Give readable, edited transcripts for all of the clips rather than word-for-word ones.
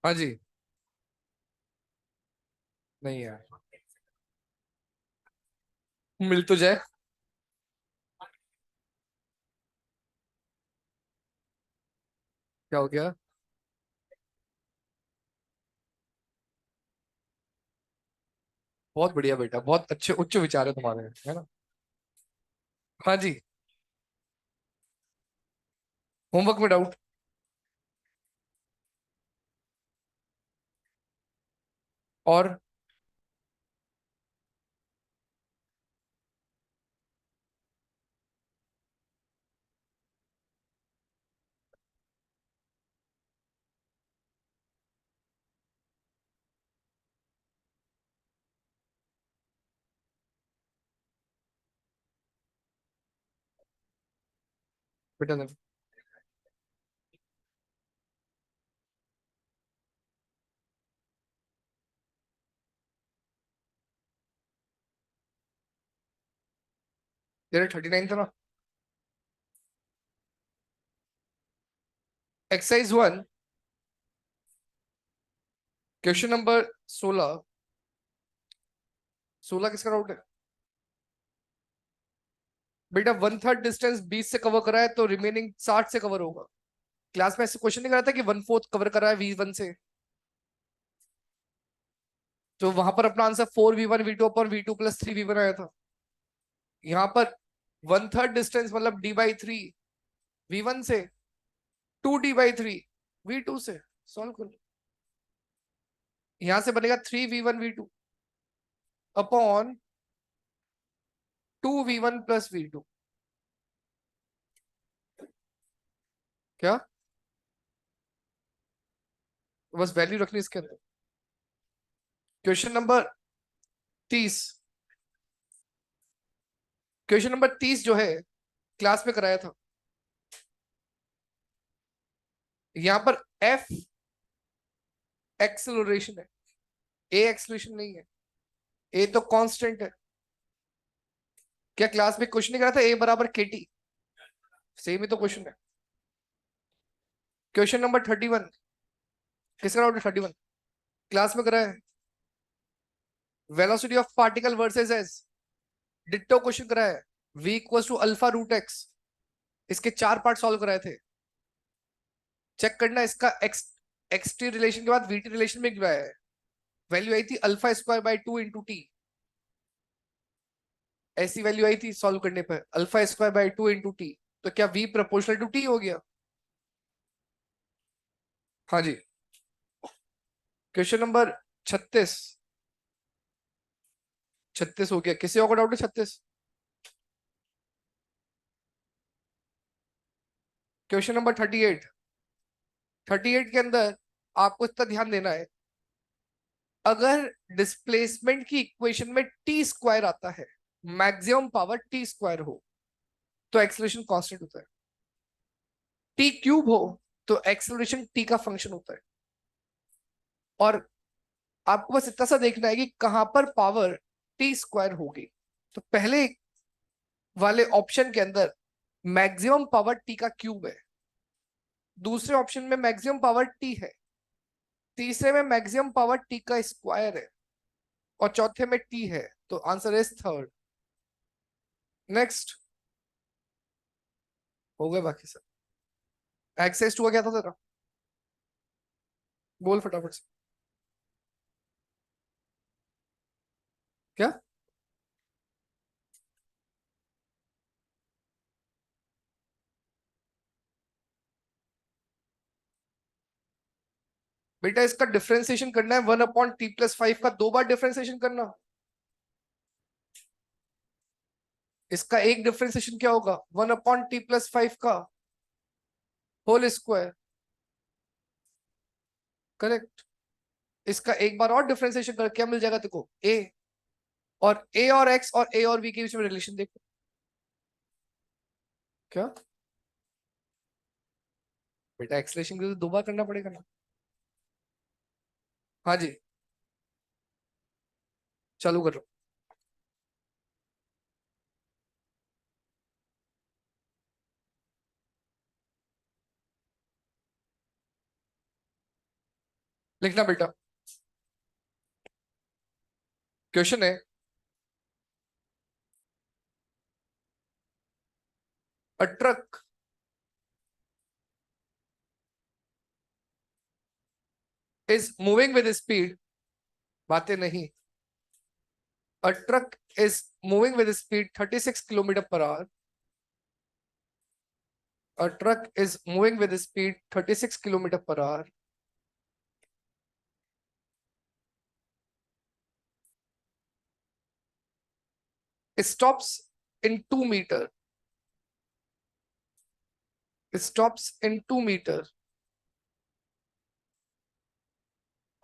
हाँ जी। नहीं यार, मिल तो जाए। क्या हो गया? बहुत बढ़िया बेटा, बहुत अच्छे उच्च विचार है तुम्हारे, है ना? हाँ जी। होमवर्क में डाउट? और? बेटा देखो, तेरे 39 था ना? Exercise 1, question number 16। 16 किसका डाउट है? बेटा 1/3 डिस्टेंस 20 से कवर करा है तो रिमेनिंग 60 से कवर होगा। क्लास में ऐसे क्वेश्चन नहीं करा था कि 1/4 कवर करा है V1 से? तो वहां पर अपना answer 4V1 V2 upon V2 plus 3V1 आया था। यहाँ पर 1/3 डिस्टेंस मतलब D/3 V1 से, 2D/3 V2 से। सॉल्व कर लो। यहां से बनेगा 3V1 V2 upon 2V1 plus V2। क्या? बस वैल्यू रखनी इसके अंदर। Question number 30। क्वेश्चन नंबर 30 जो है क्लास में कराया था। यहां पर F एक्सेलरेशन है, A एक्सेलरेशन नहीं है। A तो कांस्टेंट है। क्या क्लास में क्वेश्चन नहीं करा था A = KT? सेम ही तो क्वेश्चन है। Question number 31। किसका डाउट है 31? क्लास में कराया है। Velocity of particle versus S, ditto question कराया है। V = α√x। इसके 4 पार्ट सॉल्व कराए थे। चेक करना इसका एक्स टी रिलेशन के बाद वी टी रिलेशन में क्या है। वैल्यू आई थी α² / 2 × T। ऐसी वैल्यू आई थी सॉल्व करने पर α² / 2 × T। तो क्या V प्रोपोर्शनल टू T हो गया? हाँ जी। Question number 36। 36 हो गया, किसी और को डाउट है 36? Question number 38। 38 के अंदर आपको इतना ध्यान देना है, अगर डिस्प्लेसमेंट की इक्वेशन में T² आता है, मैक्सिमम पावर T² हो, तो एक्सेलरेशन कांस्टेंट होता है। T³ हो तो एक्सेलरेशन T का फंक्शन होता है। और आपको बस इतना सा देखना है कि कहां पर पावर T² होगी। तो पहले वाले ऑप्शन के अंदर मैक्सिमम पावर T का क्यूब है, दूसरे ऑप्शन में मैक्सिमम पावर T है, तीसरे में मैक्सिमम पावर T का स्क्वायर है, और चौथे में T है। तो आंसर इज थर्ड। नेक्स्ट। हो गए बाकी सब। एक्सेस 2 का क्या था तेरा? बोल फटाफट से। क्या? बेटा इसका डिफरेंशिएशन करना है, 1/T+5 का 2 बार डिफरेंशिएशन करना। इसका एक डिफरेंशिएशन क्या होगा, 1/T+5 का होल स्क्वायर। करेक्ट। इसका एक बार और डिफरेंशिएशन कर, क्या मिल जाएगा देखो, ए। और ए और एक्स और ए और बी के बीच में रिलेशन देखो। क्या? बेटा एक्सलेशन के लिए तो 2 बार करना पड़ेगा ना। हाँ जी। चालू करो। लिखना बेटा। क्वेश्चन है, a truck is moving with speed, बातें नहीं, a truck is moving with speed 36 kilometre per hour, a truck is moving with speed 36 kilometer per hour. It stops in 2 meter. It stops in 2 meter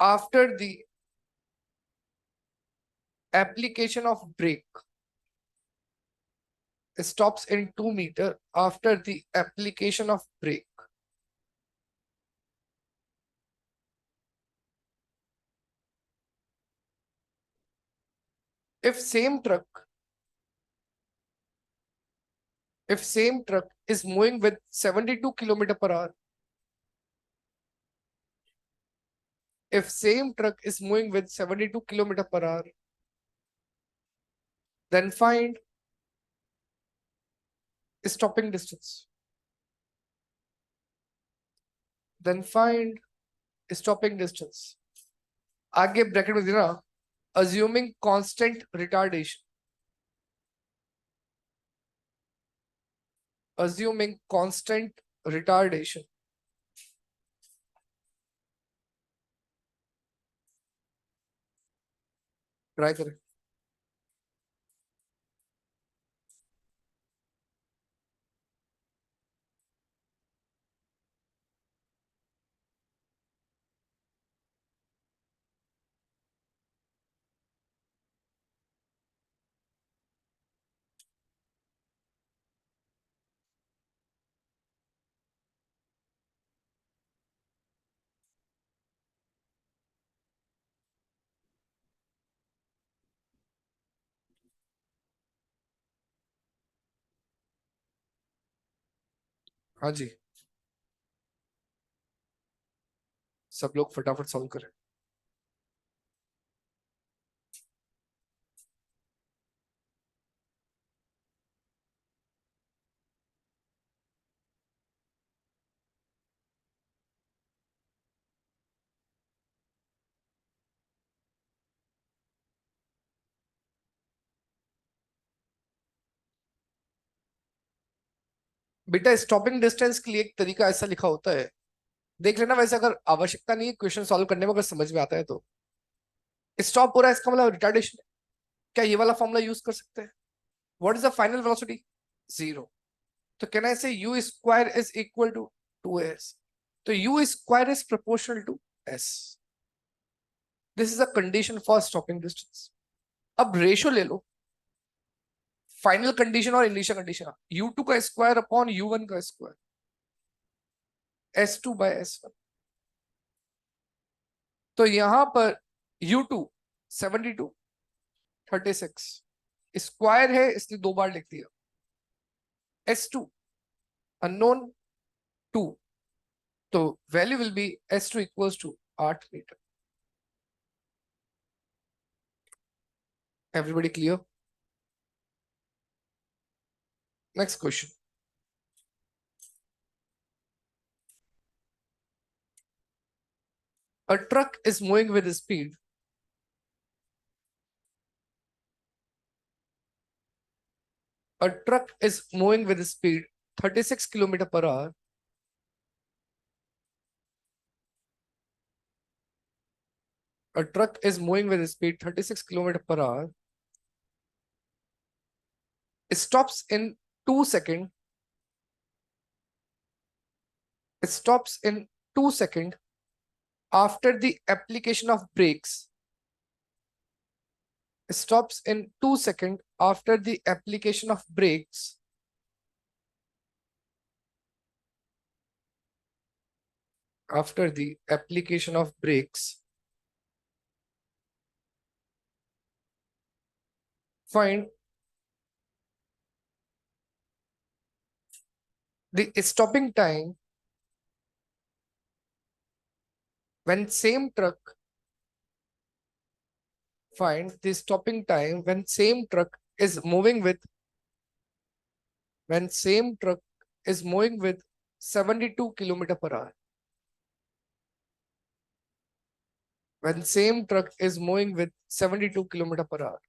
after the application of brake. It stops in 2 meter after the application of brake. If same truck, if same truck is moving with 72 kilometer per hour, if same truck is moving with 72 kilometer per hour, then find stopping distance. Then find stopping distance. आगे bracket में देना, assuming constant retardation. Assuming constant retardation. Try करें। हाँ जी, सब लोग फटाफट solve करें। बेटा स्टॉपिंग डिस्टेंस के लिए एक तरीका ऐसा लिखा होता है, देख लेना, वैसे अगर आवश्यकता नहीं है क्वेश्चन सॉल्व करने में, अगर समझ में आता है तो। स्टॉप हो रहा है इसका मतलब रिटार्डेशन है, क्या ये वाला फॉर्मूला यूज कर सकते हैं? What is the final velocity? Zero. तो can I say u square is equal to 2s, तो u square is proportional to s। This is a condition for stopping distance. अब रेशियो ले लो, final condition और initial condition, u2 का square upon u1 का square, s2 bye s1। तो यहां पर u2 72, 36 स्क्वायर है इसलिए दो बार लिख दिया, s2 अननोन 2, तो value will be s2 equals to 8 metre. Everybody clear? Next question, a truck is moving with speed, a truck is moving with speed 36 kilometer per hour, a truck is moving with speed 36 kilometer per hour, stops in 2 seconds, stops in 2 seconds after the application of brakes, stops in 2 seconds after the application of brakes, after the application of brakes, find the stopping time When same truck, find the stopping time when same truck is moving with, when same truck is moving with 72 kilometer per hour. When same truck is moving with 72 kilometer per hour.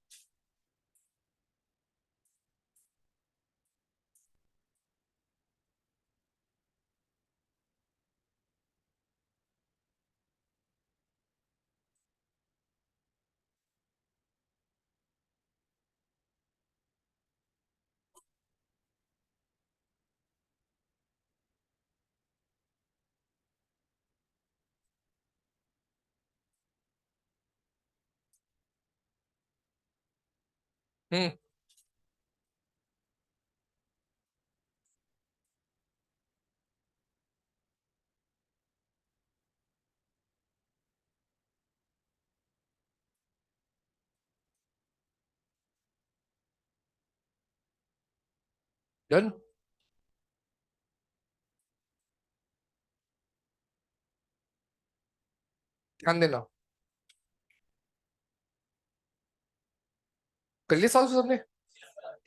Hmm done. ध्यान देना। कर लिया solve सबने।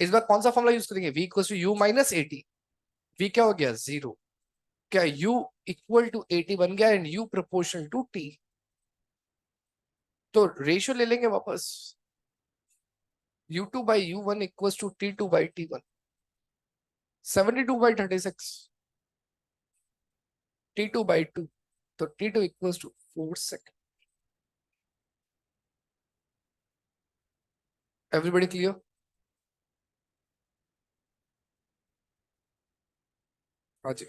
इस बार कौन सा formula use करेंगे? v equal to u minus a t. v क्या हो गया? जीरो। क्या u इक्वल टू एटी बन गया and u proportional to t? तो रेशियो ले लेंगे वापस। u2 by u1 equal to t2 by t1। 72 by 36, t2 by 2, तो t2 equal to 4 second. Everybody clear? हाँ जी,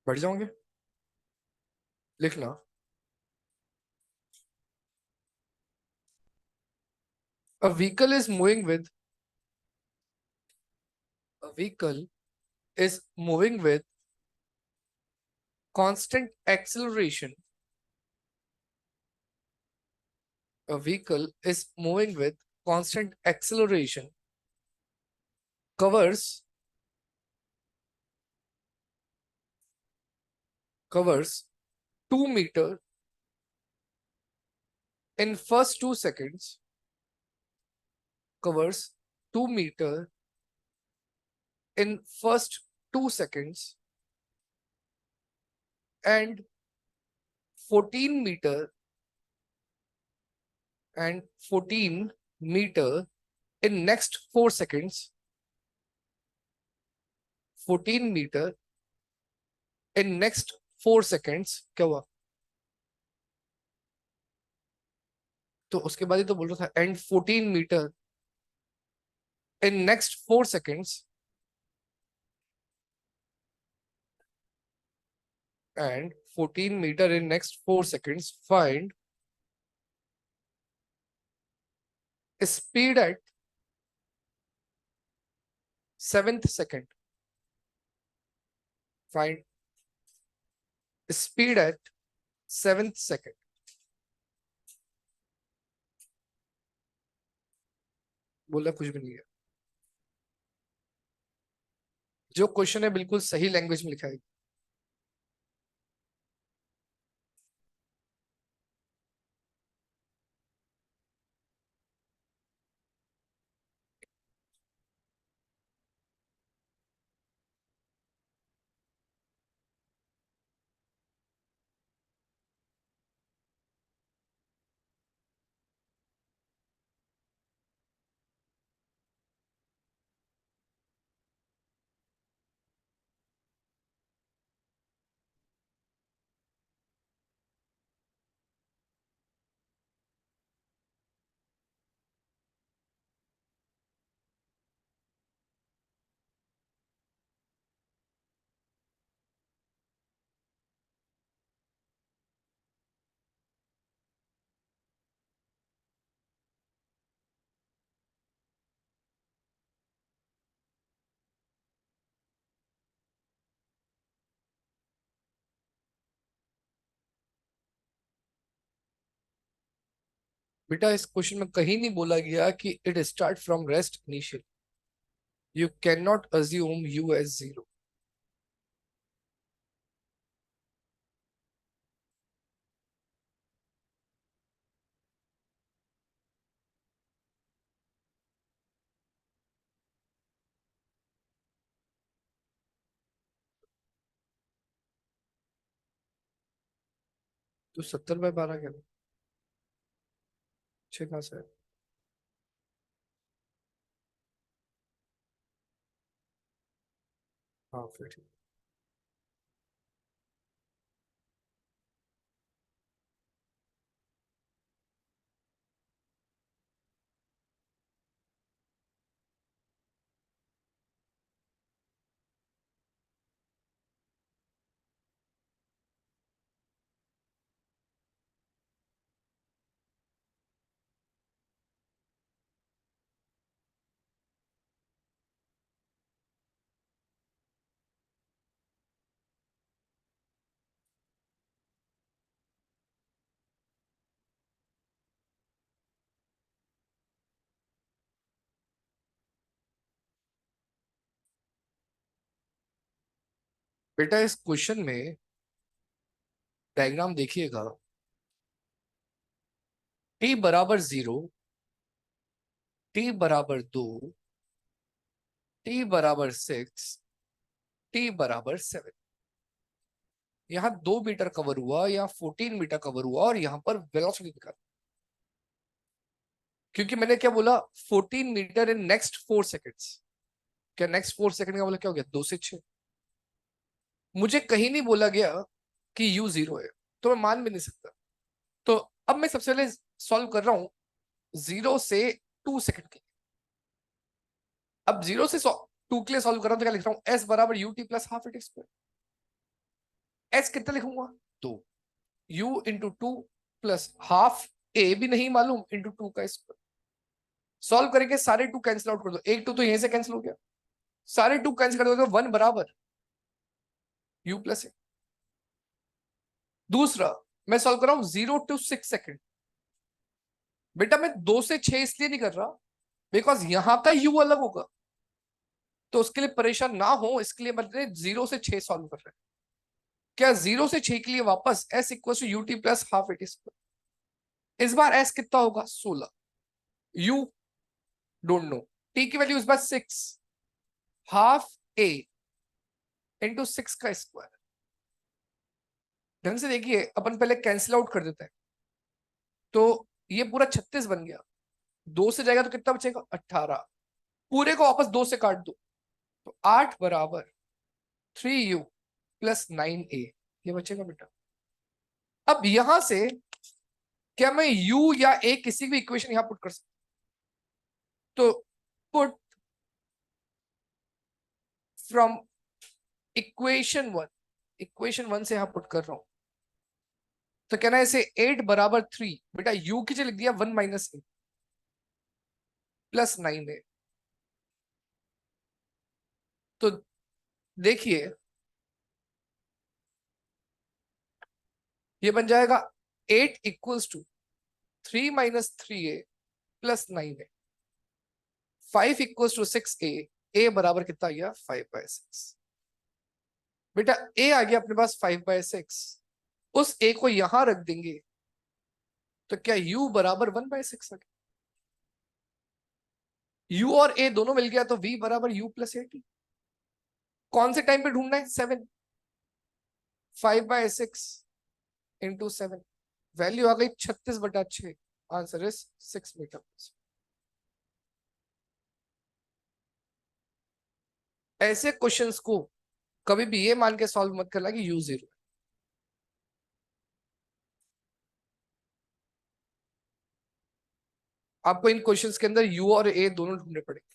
बढ़ जाओगे। लिखना। A vehicle is moving with, a vehicle is moving with constant acceleration. A vehicle is moving with constant acceleration, covers 2 meter in first 2 seconds, covers 2 meter in first 2 seconds, and 14 meter and 14 meter in next 4 seconds, 14 meter in next 4 seconds। क्या हुआ? तो उसके बाद ही तो बोल रहा था and 14 meter in next 4 seconds, and 14 meter in next 4 seconds, find speed at seventh second, find speed at seventh second। बोला कुछ भी नहीं है। जो क्वेश्चन है बिल्कुल सही लैंग्वेज में लिखा है। बेटा इस क्वेश्चन में कहीं नहीं बोला गया कि it start from rest initial. You can not assume u as zero. तो 70/12 क्या? 6 कहाँ से है? हाँ फिर ठीक। बेटा इस क्वेश्चन में डायग्राम देखिएगा। टी बराबर 0, टी बराबर 2, टी बराबर 6, टी बराबर 7। यहाँ 2 मीटर कवर हुआ, यहाँ 14 मीटर कवर हुआ, और यहाँ पर वेलोसिटी निकाल। क्योंकि मैंने क्या बोला, 14 मीटर इन नेक्स्ट 4 सेकेंड्स। क्या नेक्स्ट 4 सेकेंड का बोला क्या हो गया? 2 से 6। मुझे कहीं नहीं बोला गया कि यू 0 है, तो मैं मान भी नहीं सकता। तो अब मैं सबसे पहले सॉल्व कर रहा हूं 0 से 2 सेकेंड के। अब 0 से 2 के लिए सॉल्व कर रहा हूं तो क्या लिख रहा हूं? एस बराबर u t plus half a t square. S कितना लिखूंगा? 2। U into 2 plus half a भी नहीं मालूम इंटू 2 का स्क्वायर। सॉल्व करेंगे, सारे 2 कैंसिल आउट कर दो, एक 2 तो यहीं से कैंसिल हो गया। सारे 2 कैंसिल कर दो तो 1 बराबर यू प्लस ए। दूसरा, मैं सॉल्व कर रहा हूं 0 to 6 सेकेंड। बेटा मैं 2 से 6 इसलिए नहीं कर रहा बिकॉज यहां का यू अलग होगा, तो उसके लिए परेशान ना हो इसके लिए मैंने 0 से 6 सॉल्व कर रहे हैं। क्या 0 से 6 के लिए वापस s equal to u t plus half a t square. इस बार एस कितना होगा? 16। You don't know. टी की वैल्यू इस बार 6, हाफ ए इंटू 6 का स्क्वायर। ढंग से देखिए, अपन पहले कैंसिल आउट कर देते हैं, तो ये पूरा 36 बन गया। 2 से जाएगा तो कितना बचेगा? 18। पूरे को वापस 2 से काट दो, तो 8 बराबर 3u प्लस 9a, ये बचेगा बेटा। अब यहां से क्या मैं u या a किसी भी इक्वेशन यहां पुट कर सकता? तो पुट फ्रॉम इक्वेशन 1, इक्वेशन 1 से यहां पुट कर रहा हूं। तो कहना है इसे 8 बराबर 3, बेटा u की जो लिख दिया 1 माइनस ए प्लस 9a। तो देखिए ये बन जाएगा 8 इक्वल्स टू 3 - 3a प्लस 9a। 5 equals to 6a, a बराबर कितना आ गया? 5/6। बेटा a आ गया अपने पास 5/6। उस a को यहां रख देंगे तो क्या u बराबर 1/6 आ गया? u और a दोनों मिल गया तो v बराबर u प्लस ए टी। कौन से टाइम पे ढूंढना है? 7। 5/6 इंटू 7, वैल्यू आ गई 36/6। Answer is 6 metre. ऐसे क्वेश्चंस को कभी भी ये मान के सॉल्व मत करना कि u 0। आपको इन क्वेश्चंस के अंदर u और a दोनों ढूंढने पड़ेंगे।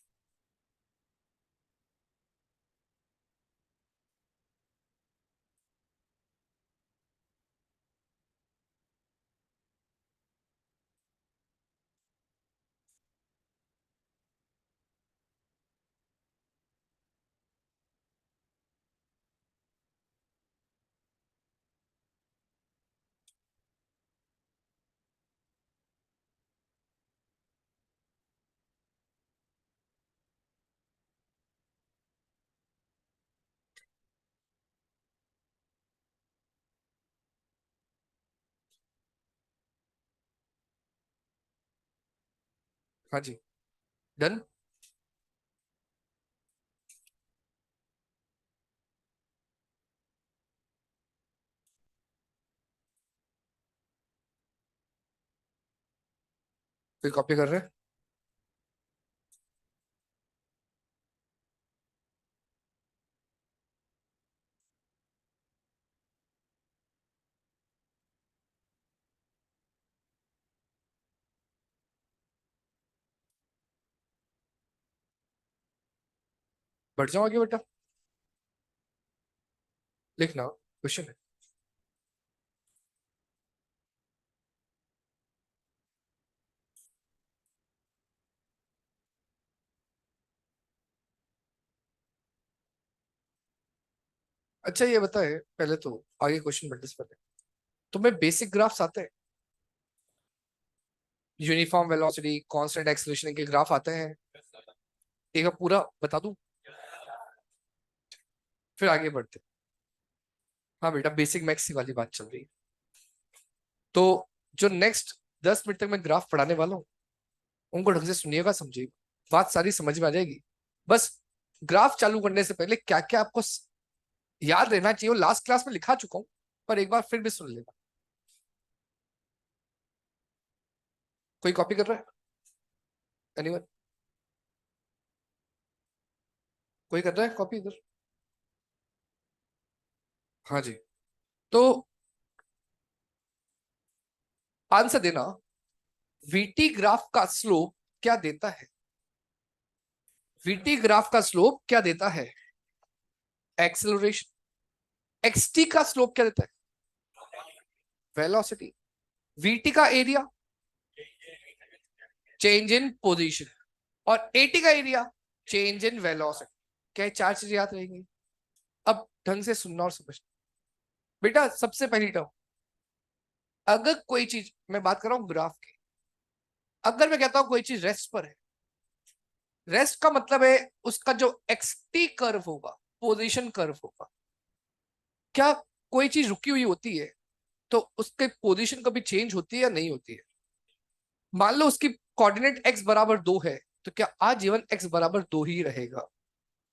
हाँ जी, डन। कोई कॉपी कर रहे हैं? बढ़ जाओ आगे बेटा, लिखना क्वेश्चन है। अच्छा ये बताए पहले तो, आगे क्वेश्चन बढ़ने से पहले, तुम्हें बेसिक ग्राफ्स आते हैं? यूनिफॉर्म वेलोसिटी, कांस्टेंट एक्सेलरेशन के ग्राफ आते हैं? एक बार पूरा बता दूं, फिर आगे बढ़ते हैं। हाँ बेटा, बेसिक मैथ्स वाली बात चल रही है। तो जो नेक्स्ट 10 मिनट तक मैं ग्राफ पढ़ाने वाला हूँ, उनको ढंग से सुनिएगा, समझिएगा, बात सारी समझ में आ जाएगी। बस ग्राफ चालू करने से पहले क्या क्या आपको याद रहना चाहिए, वो लास्ट क्लास में लिखा चुका हूं, पर एक बार फिर भी सुन लेना। कोई कॉपी कर रहा है? एनीवन? कोई कर रहा है कॉपी इधर? हाँ जी। तो आंसर देना, वीटी ग्राफ का स्लोप क्या देता है? वीटी ग्राफ का स्लोप क्या देता है? एक्सेलरेशन। एक्सटी का स्लोप क्या देता है? वेलोसिटी। वीटी का एरिया, चेंज इन पोजीशन। और एटी का एरिया, चेंज इन वेलोसिटी। क्या ये चार चीजें याद रहेंगी? अब ढंग से सुनना और समझना बेटा। सबसे पहली टर्म, अगर कोई चीज, मैं बात कर रहा हूं ग्राफ की, अगर मैं कहता हूं कोई चीज रेस्ट पर है, रेस्ट का मतलब है उसका जो एक्सटी कर्व होगा, पोजीशन कर्व होगा। क्या कोई चीज रुकी हुई होती है तो उसके पोजीशन कभी चेंज होती है या नहीं होती है? मान लो उसकी कोऑर्डिनेट x बराबर 2 है, तो क्या आजीवन x बराबर 2 ही रहेगा?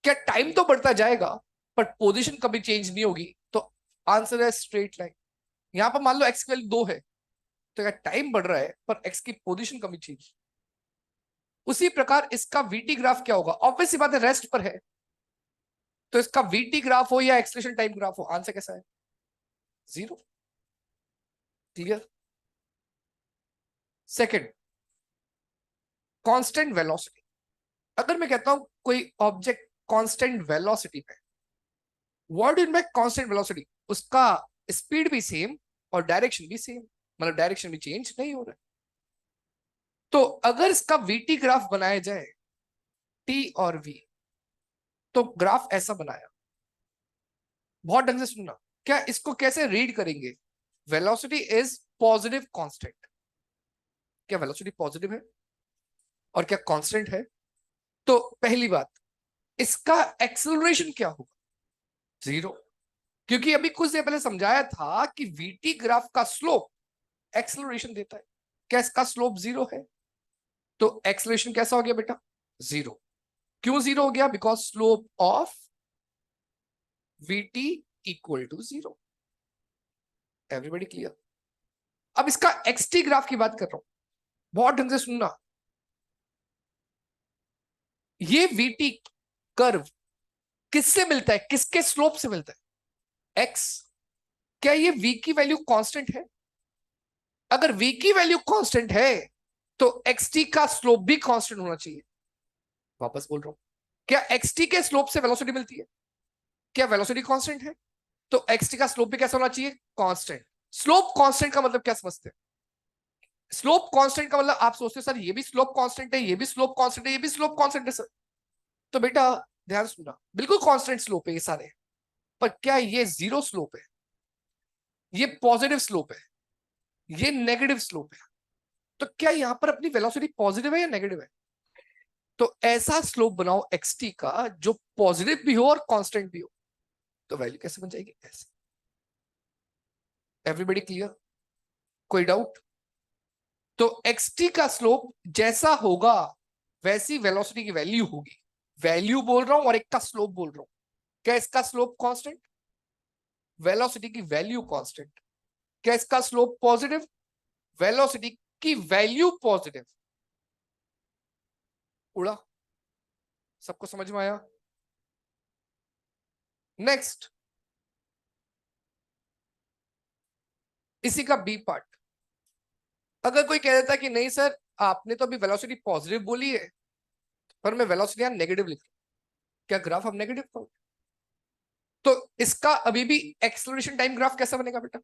क्या टाइम तो बढ़ता जाएगा पर पोजीशन कभी चेंज नहीं होगी? तो आंसर है स्ट्रेट लाइन। यहां पर मान लो x की वैल्यू 2 है, तो क्या टाइम बढ़ रहा है पर x की पोजीशन कभी चेंज? उसी प्रकार इसका वीटी ग्राफ क्या होगा? ऑब्वियस सी बात है, रेस्ट पर है, तो इसका वीटी ग्राफ हो या एक्सलेशन टाइम ग्राफ हो, आंसर कैसा है? Zero. Clear? Second, constant velocity. अगर मैं कहता हूं कोई ऑब्जेक्ट कांस्टेंट वेलोसिटी पे, what in by constant velocity? उसका स्पीड भी सेम और डायरेक्शन भी सेम, मतलब डायरेक्शन भी चेंज नहीं हो रहा है। तो अगर इसका वीटी ग्राफ बनाया जाए, टी और वी, तो ग्राफ ऐसा बनाया, बहुत ढंग से सुनना। क्या इसको कैसे रीड करेंगे? Velocity is positive constant. क्या वेलोसिटी पॉजिटिव है और क्या कांस्टेंट है? तो पहली बात, इसका एक्सेलरेशन क्या होगा? जीरो। क्योंकि अभी कुछ देर पहले समझाया था कि वीटी ग्राफ का स्लोप एक्सेलरेशन देता है। क्या इसका स्लोप जीरो है? तो एक्सेलरेशन कैसा हो गया बेटा? जीरो। क्यों जीरो हो गया? Because slope of v t equal to zero. Everybody clear? अब इसका एक्सटी ग्राफ की बात कर रहा हूं, बहुत ढंग से सुनना। ये वीटी कर्व किससे मिलता है, किसके स्लोप से मिलता है? एक्स। क्या ये वी की वैल्यू कांस्टेंट है? अगर वी की वैल्यू कांस्टेंट है तो एक्सटी का स्लोप भी कांस्टेंट होना चाहिए। वापस बोल रहा हूं, क्या एक्सटी के स्लोप से वेलोसिटी मिलती है? क्या वेलोसिटी कांस्टेंट है? तो एक्सटी का स्लोप भी कैसा होना चाहिए? कांस्टेंट। स्लोप कांस्टेंट का मतलब क्या समझते हैं? स्लोप कांस्टेंट का मतलब आप सोचते हैं सर ये भी स्लोप कांस्टेंट है, ये भी स्लोप कांस्टेंट है, ये भी स्लोप कांस्टेंट है सर। तो बेटा ध्यान सुनना, बिल्कुल कांस्टेंट स्लोप है ये सारे, पर क्या ये जीरो स्लोप है? ये पॉजिटिव स्लोप है, ये नेगेटिव स्लोप है। तो क्या यहां पर अपनी वेलोसिटी पॉजिटिव है या नेगेटिव है? तो ऐसा स्लोप बनाओ एक्सटी का जो पॉजिटिव भी हो और कांस्टेंट भी हो, तो वैल्यू कैसे बन जाएगी? ऐसे। Everybody clear? कोई डाउट? तो एक्सटी का स्लोप जैसा होगा वैसी वेलोसिटी की वैल्यू होगी। वैल्यू बोल रहा हूं और एक का स्लोप बोल रहा हूं। क्या इसका स्लोप कांस्टेंट? वेलोसिटी की वैल्यू कांस्टेंट। क्या इसका स्लोप पॉजिटिव? वेलोसिटी की वैल्यू पॉजिटिव। उड़ा। सबको समझ में आया? नेक्स्ट, इसी का बी पार्ट। अगर कोई कह देता है कि नहीं सर, आपने तो अभी वेलोसिटी पॉजिटिव बोली है, पर मैं वेलोसिटी यहां नेगेटिव लिख, क्या ग्राफ अब नेगेटिव पाऊंगा? तो इसका अभी भी एक्सेलरेशन टाइम ग्राफ कैसा बनेगा बेटा?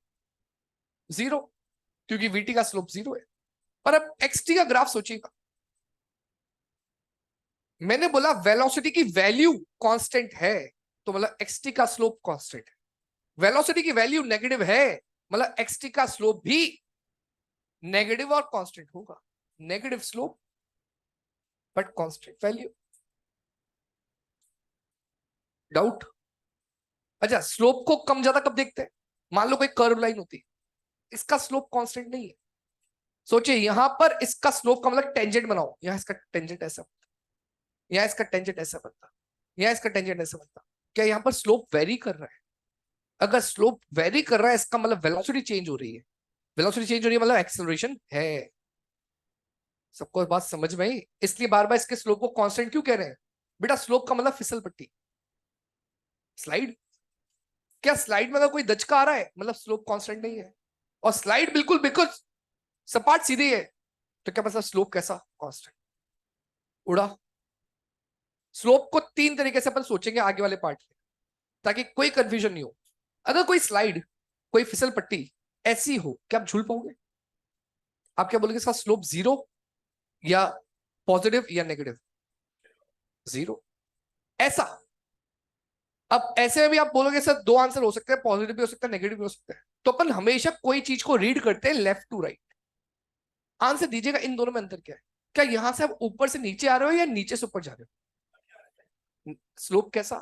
जीरो, क्योंकि वीटी का स्लोप जीरो है। पर अब एक्सटी का ग्राफ सोचिएगा। मैंने बोला वेलोसिटी की वैल्यू कांस्टेंट है, तो मतलब एक्सटी का स्लोप कांस्टेंट है। वेलोसिटी की वैल्यू नेगेटिव है, मतलब एक्सटी का स्लोप भी नेगेटिव और कांस्टेंट होगा। Negative slope but constant value. Doubt? अच्छा, स्लोप को कम ज्यादा कब देखते हैं? मान लो कोई कर्व लाइन होती है, इसका स्लोप कांस्टेंट नहीं है। सोचिए यहां पर इसका स्लोप का मतलब टेंजेंट बनाओ, यहां इसका टेंजेंट ऐसा, यहां इसका टेंजेंट ऐसा बनता, यहां इसका टेंजेंट ऐसा बनता। क्या यहां पर स्लोप वेरी कर रहा है? अगर स्लोप वेरी कर रहा है, इसका मतलब वेलोसिटी चेंज हो रही है। वेलोसिटी चेंज हो रही है मतलब एक्सेलरेशन है। सबको बात समझ में आई? इसलिए बार बार इसके स्लोप को कांस्टेंट क्यों कह रहे हैं? बेटा स्लोप का मतलब फिसल पट्टी, स्लाइड। क्या स्लाइड में अगर कोई दचका आ रहा है मतलब स्लोप कांस्टेंट नहीं है? और स्लाइड बिल्कुल बिल्कुल सपाट सीधी है, तो क्या मतलब स्लोप कैसा कांस्टेंट? उड़ा। स्लोप को तीन तरीके से अपन सोचेंगे आगे वाले पार्ट में, ताकि कोई कंफ्यूजन नहीं हो। अगर कोई स्लाइड, कोई फिसल पट्टी ऐसी हो, क्या आप झूल पाओगे? आप क्या बोलोगे, इसका स्लोप जीरो या पॉजिटिव या नेगेटिव? जीरो। ऐसा। अब ऐसे में भी आप बोलोगे सर दो आंसर हो सकते हैं, पॉजिटिव भी हो सकता है नेगेटिव भी हो सकता है। तो अपन हमेशा कोई चीज को रीड करते हैं लेफ्ट टू राइट। आंसर दीजिएगा इन दोनों में अंतर क्या है? क्या यहां से आप ऊपर से नीचे आ रहे हो या नीचे से ऊपर जा रहे हो? स्लोप कैसा?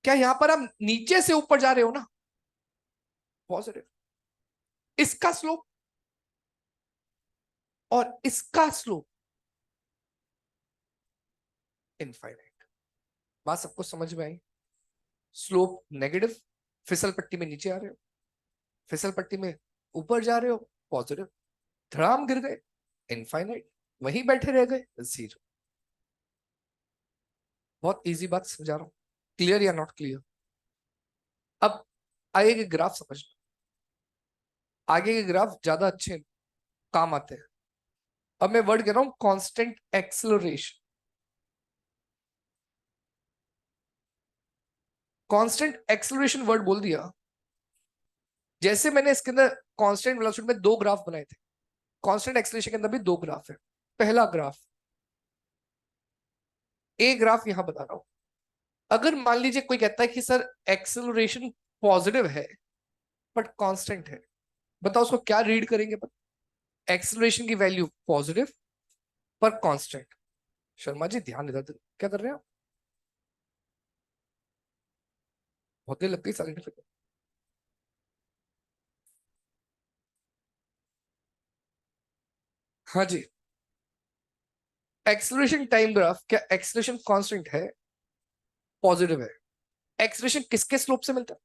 क्या यहां पर आप नीचे से ऊपर जा रहे हो ना? पॉजिटिव। इसका स्लोप और इसका स्लोप इनफाइनाइट। बात सबको समझ में आई? स्लोप नेगेटिव, फिसल पट्टी में नीचे आ रहे हो, फिसल पट्टी में ऊपर जा रहे हो, पॉजिटिव। धड़ाम गिर गए, इनफाइनाइट। वहीं बैठे रह गए, जीरो। बहुत इजी बात समझा रहा हूं। क्लियर या नॉट क्लियर? अब आगे के ग्राफ समझना, आगे के ग्राफ ज्यादा अच्छे काम आते हैं। अब मैं वर्ड कह रहा हूं constant acceleration. Constant acceleration word बोल दिया, जैसे मैंने इसके अंदर कांस्टेंट वेलोसिटी में दो ग्राफ बनाए थे, कांस्टेंट एक्सेलरेशन के अंदर भी दो ग्राफ है। पहला ग्राफ, ए ग्राफ यहां बता रहा हूं। अगर मान लीजिए कोई कहता है कि सर एक्सेलरेशन पॉजिटिव है बट कांस्टेंट है, बताओ उसको क्या रीड करेंगे? एक्सेलरेशन की वैल्यू पॉजिटिव पर कांस्टेंट। शर्मा जी ध्यान इधर, क्या कर रहे हैं आप? बहुत देर लग गई साइलेंट। हाँ जी। एक्सेलरेशन टाइम ग्राफ, क्या एक्सेलरेशन कांस्टेंट है, पॉजिटिव है? एक्सेलरेशन किसके स्लोप से मिलता है?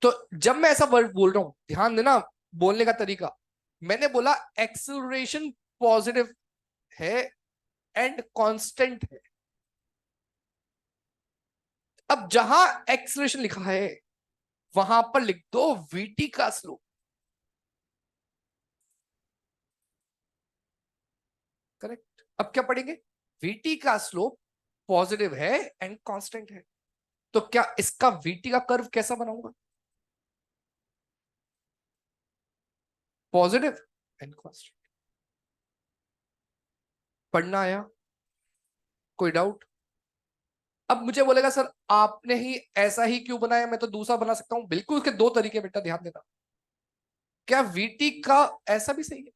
तो जब मैं ऐसा वर्ड बोल रहा हूं, ध्यान देना बोलने का तरीका। मैंने बोला एक्सेलरेशन पॉजिटिव है एंड कांस्टेंट है। अब जहां एक्सेलरेशन लिखा है वहां पर लिख दो वीटी का स्लोप। करेक्ट। अब क्या पढ़ेंगे? वीटी का स्लोप पॉजिटिव है एंड कांस्टेंट है, तो क्या इसका वीटी का कर्व कैसा बनाऊंगा? Positive and constant. पढ़ना आया? कोई डाउट? अब मुझे बोलेगा सर आपने ही ऐसा ही क्यों बनाया, मैं तो दूसरा बना सकता हूं। बिल्कुल, उसके दो तरीके बेटा, ध्यान देना। क्या वीटी का ऐसा भी सही है?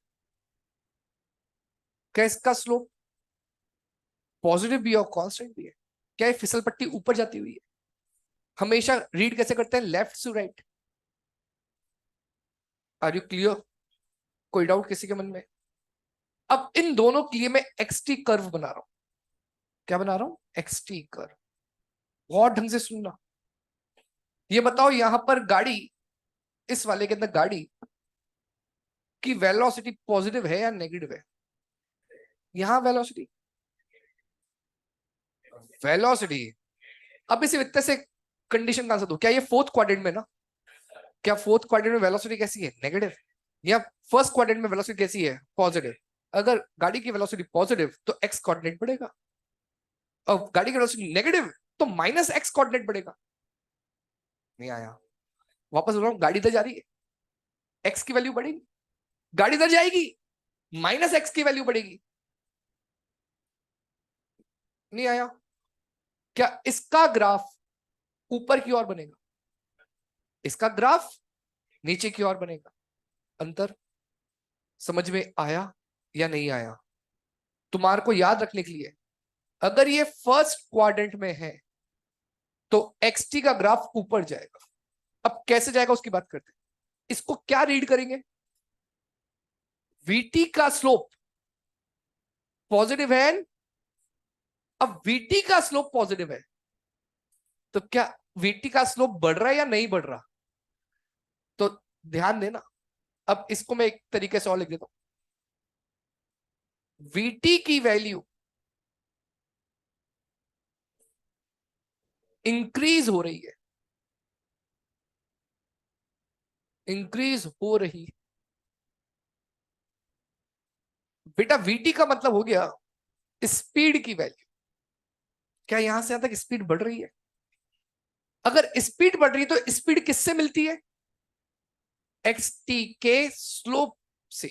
क्या इसका स्लोप पॉजिटिव भी है और कांस्टेंट भी है? क्या ये फिसल पट्टी ऊपर जाती हुई है? हमेशा रीड कैसे करते हैं, left to right. Are you clear? कोई डाउट किसी के मन में? अब इन दोनों के लिए मैं एक्सटी कर्व बना रहा हूं। क्या बना रहा हूं? X t curve. बहुत ढंग से सुनना। ये बताओ यहां पर गाड़ी, इस वाले के अंदर गाड़ी की वेलोसिटी पॉजिटिव है या नेगेटिव है? यहां वेलोसिटी, वेलोसिटी। अब इसे इतने से कंडीशन कहां से दो? क्या ये फोर्थ क्वाड्रेंट में ना? क्या फोर्थ क्वाड्रेंट में वेलोसिटी कैसी है? नेगेटिव। या फर्स्ट क्वाड्रेंट में वेलोसिटी कैसी है? पॉजिटिव। अगर गाड़ी की वेलोसिटी पॉजिटिव तो एक्स कोऑर्डिनेट बढ़ेगा, और गाड़ी की वेलोसिटी नेगेटिव तो माइनस एक्स कोऑर्डिनेट बढ़ेगा। नहीं आया? वापस बोल रहा हूं, गाड़ी इधर जा रही है, एक्स की वैल्यू बढ़ेगी, गाड़ी इधर जाएगी, माइनस एक्स की वैल्यू बढ़ेगी। नहीं आया? क्या इसका ग्राफ ऊपर की ओर बनेगा, इसका ग्राफ नीचे की ओर बनेगा? अंतर समझ में आया या नहीं आया? तुम्हारे को याद रखने के लिए, अगर ये फर्स्ट क्वाड्रेंट में है तो एक्सटी का ग्राफ ऊपर जाएगा। अब कैसे जाएगा उसकी बात करते हैं। इसको क्या रीड करेंगे? वीटी का स्लोप पॉजिटिव है, अब वीटी का स्लोप पॉजिटिव है, तो क्या वीटी का स्लोप बढ़ रहा है या नहीं बढ़ रहा? तो ध्यान देना। अब इसको मैं एक तरीके से और लिख देता हूं, वीटी की वैल्यू इंक्रीज हो रही है, इंक्रीज हो रही है। बेटा वीटी का मतलब हो गया स्पीड की वैल्यू। क्या यहां से यहां तक स्पीड बढ़ रही है? अगर स्पीड बढ़ रही है तो स्पीड किससे मिलती है? एक्स टी के स्लोप से।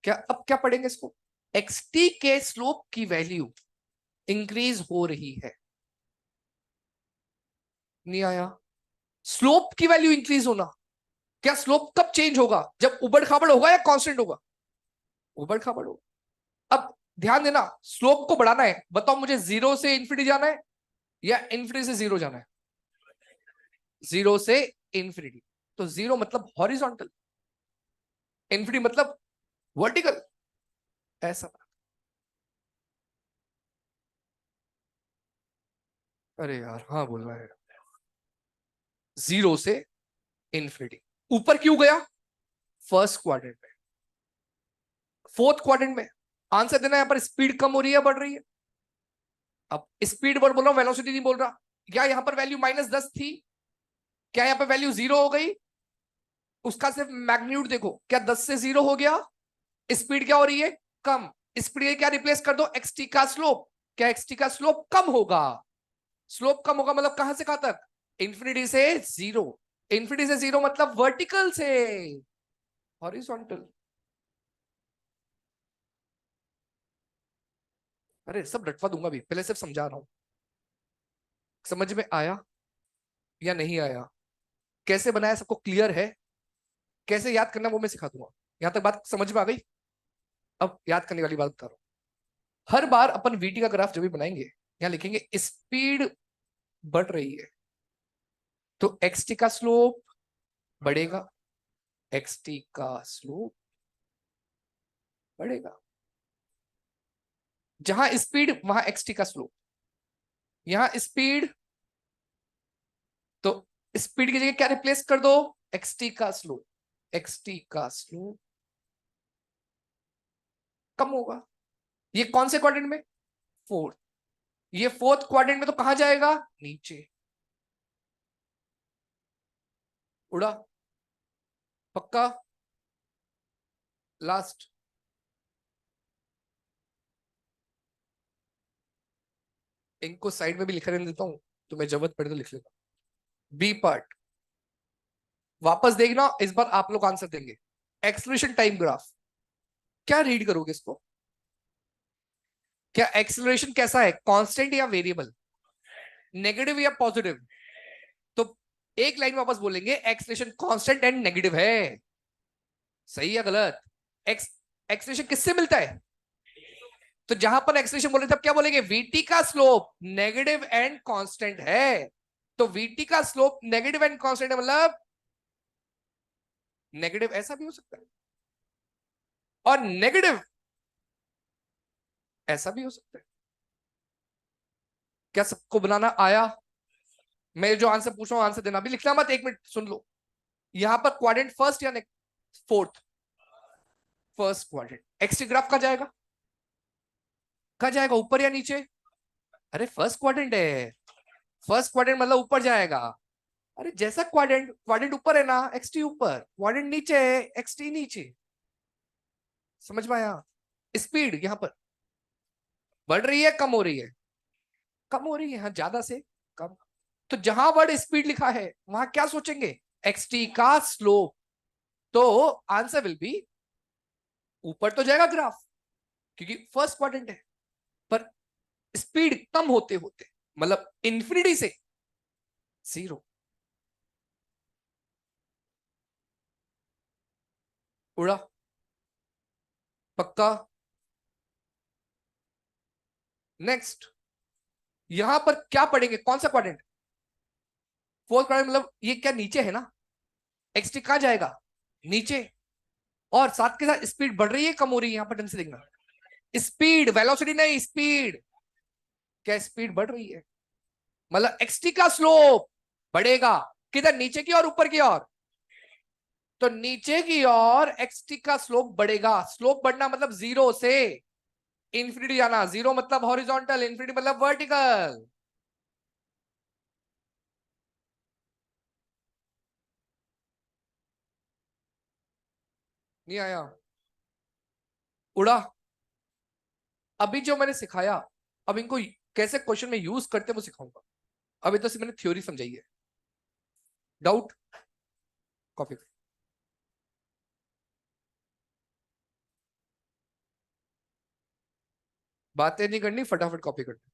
क्या अब क्या पढ़ेंगे इसको? एक्स टी के स्लोप की वैल्यू इंक्रीज हो रही है। नहीं आया? स्लोप की वैल्यू इंक्रीज होना, क्या स्लोप कब चेंज होगा? जब उबड़ खाबड़ होगा या कांस्टेंट होगा? उबड़ खाबड़ होगा। अब ध्यान देना, स्लोप को बढ़ाना है, बताओ मुझे, जीरो से इंफिनिटी जाना है या इंफिनिटी से जीरो जाना है? जीरो से इंफिनिटी। तो जीरो मतलब हॉरिजॉन्टल, इंफिनिटी मतलब वर्टिकल। ऐसा। अरे यार हाँ बोल रहा है। जीरो से इंफिनिटी। ऊपर क्यों गया? फर्स्ट क्वाड्रेंट में। फोर्थ क्वाड्रेंट में आंसर देना, यहां पर स्पीड कम हो रही है बढ़ रही है? अब स्पीड बढ़ बोल रहा हूं, वेलोसिटी नहीं बोल रहा। क्या यहां पर वैल्यू -10 थी? क्या यहां पर वैल्यू जीरो हो गई? उसका सिर्फ मैग्नीट्यूड देखो, क्या 10 से जीरो हो गया? स्पीड क्या हो रही है? कम। स्पीड क्या रिप्लेस कर दो? एक्सटी का स्लोप। क्या एक्सटी का स्लोप कम होगा? स्लोप कम होगा मतलब कहां से कहां तक? इंफिनिटी से जीरो। इंफिनिटी से जीरो मतलब वर्टिकल से हॉरिजॉन्टल। अरे सब रटवा दूंगा भी, पहले सिर्फ समझा रहा हूं। समझ में आया या नहीं आया? कैसे बनाया सबको क्लियर है? कैसे याद करना वो मैं सिखा दूंगा। यहां तक बात समझ में आ गई? अब याद करने वाली बात बता रहा हूं। हर बार अपन वीटी का ग्राफ जब भी बनाएंगे, यहां लिखेंगे स्पीड बढ़ रही है तो एक्सटी का स्लोप बढ़ेगा, एक्सटी का स्लोप बढ़ेगा। जहां स्पीड वहां एक्सटी का स्लोप। यहां स्पीड तो स्पीड की जगह क्या रिप्लेस कर दो? एक्सटी का स्लोप। एक्सटी का स्लोप कम होगा। ये कौन से क्वाड्रेंट में? फोर्थ। ये फोर्थ क्वाड्रेंट में तो कहां जाएगा? नीचे। उड़ा? पक्का? लास्ट। इनको साइड में भी लिख रहने देता हूं, तुम्हें जरूरत पड़े तो लिख लेना। बी पार्ट वापस देखना, इस बार आप लोग आंसर देंगे। Acceleration time graph. क्या रीड करोगे इसको? क्या एक्सलेरेशन कैसा है, कांस्टेंट या वेरिएबल, नेगेटिव या पॉजिटिव? तो एक लाइन वापस बोलेंगे, एक्सलेरेशन कांस्टेंट एंड नेगेटिव है। सही या गलत? एक्स एक्सलेरेशन किससे मिलता है? तो जहां पर एक्सलेरेशन बोले तब क्या बोलेंगे? वीटी का स्लोप नेगेटिव एंड कांस्टेंट है। तो वीटी का स्लोप नेगेटिव एंड कांस्टेंट है, मतलब नेगेटिव ऐसा भी हो सकता है और नेगेटिव ऐसा भी हो सकता है। क्या सबको बनाना आया? मैं जो आंसर पूछ रहा हूं आंसर देना, भी लिखना मत, एक मिनट सुन लो। यहां पर क्वाड्रेंट फर्स्ट या fourth? First quadrant. X t graph का जाएगा कहा जाएगा, ऊपर या नीचे? अरे फर्स्ट क्वाड्रेंट है, फर्स्ट क्वाड्रेंट मतलब ऊपर जाएगा। अरे जैसा क्वाड्रेंट, क्वाड्रेंट ऊपर है ना, एक्सटी ऊपर, क्वाड्रेंट नीचे है, एक्सटी नीचे। समझ में आया? स्पीड यहां पर बढ़ रही है, कम हो रही है? कम हो रही है, हाँ, ज्यादा से कम। तो जहां वर्ड स्पीड लिखा है वहां क्या सोचेंगे? एक्सटी का स्लोप। तो आंसर विल बी, ऊपर तो जाएगा ग्राफ क्योंकि फर्स्ट क्वाड्रेंट है, पर स्पीड कम होते होते, मतलब इंफिनिटी से जीरो। उड़ा? पक्का? नेक्स्ट, यहां पर क्या पढ़ेंगे, कौन सा क्वाड्रेंट? फोर्थ क्वाड्रेंट, मतलब ये क्या नीचे है ना? एक्सटी कहां जाएगा? नीचे। और साथ के साथ स्पीड बढ़ रही है, कम हो रही है? यहां पर ढंग से देखना, स्पीड, वेलोसिटी नहीं, स्पीड। क्या स्पीड बढ़ रही है? मतलब एक्सटी का स्लोप बढ़ेगा, किधर, नीचे की और ऊपर की ओर? तो नीचे की ओर एक्सटी का स्लोप बढ़ेगा। स्लोप बढ़ना मतलब जीरो से इंफिनिटी जाना। जीरो मतलब हॉरिजॉन्टल, इंफिनिटी मतलब वर्टिकल। नहीं आया? उड़ा? अभी जो मैंने सिखाया, अब इनको कैसे क्वेश्चन में यूज करते हैं वो सिखाऊंगा। अभी तो सिर्फ मैंने थ्योरी समझाई है। डाउट? कॉपी। बातें नहीं करनी, फटाफट कॉपी करनी।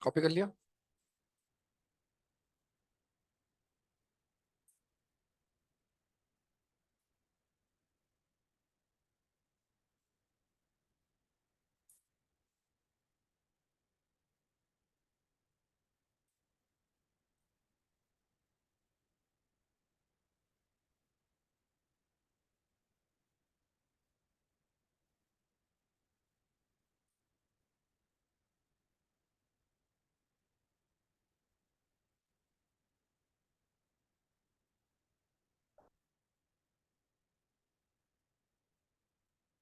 कॉपी कर लिया।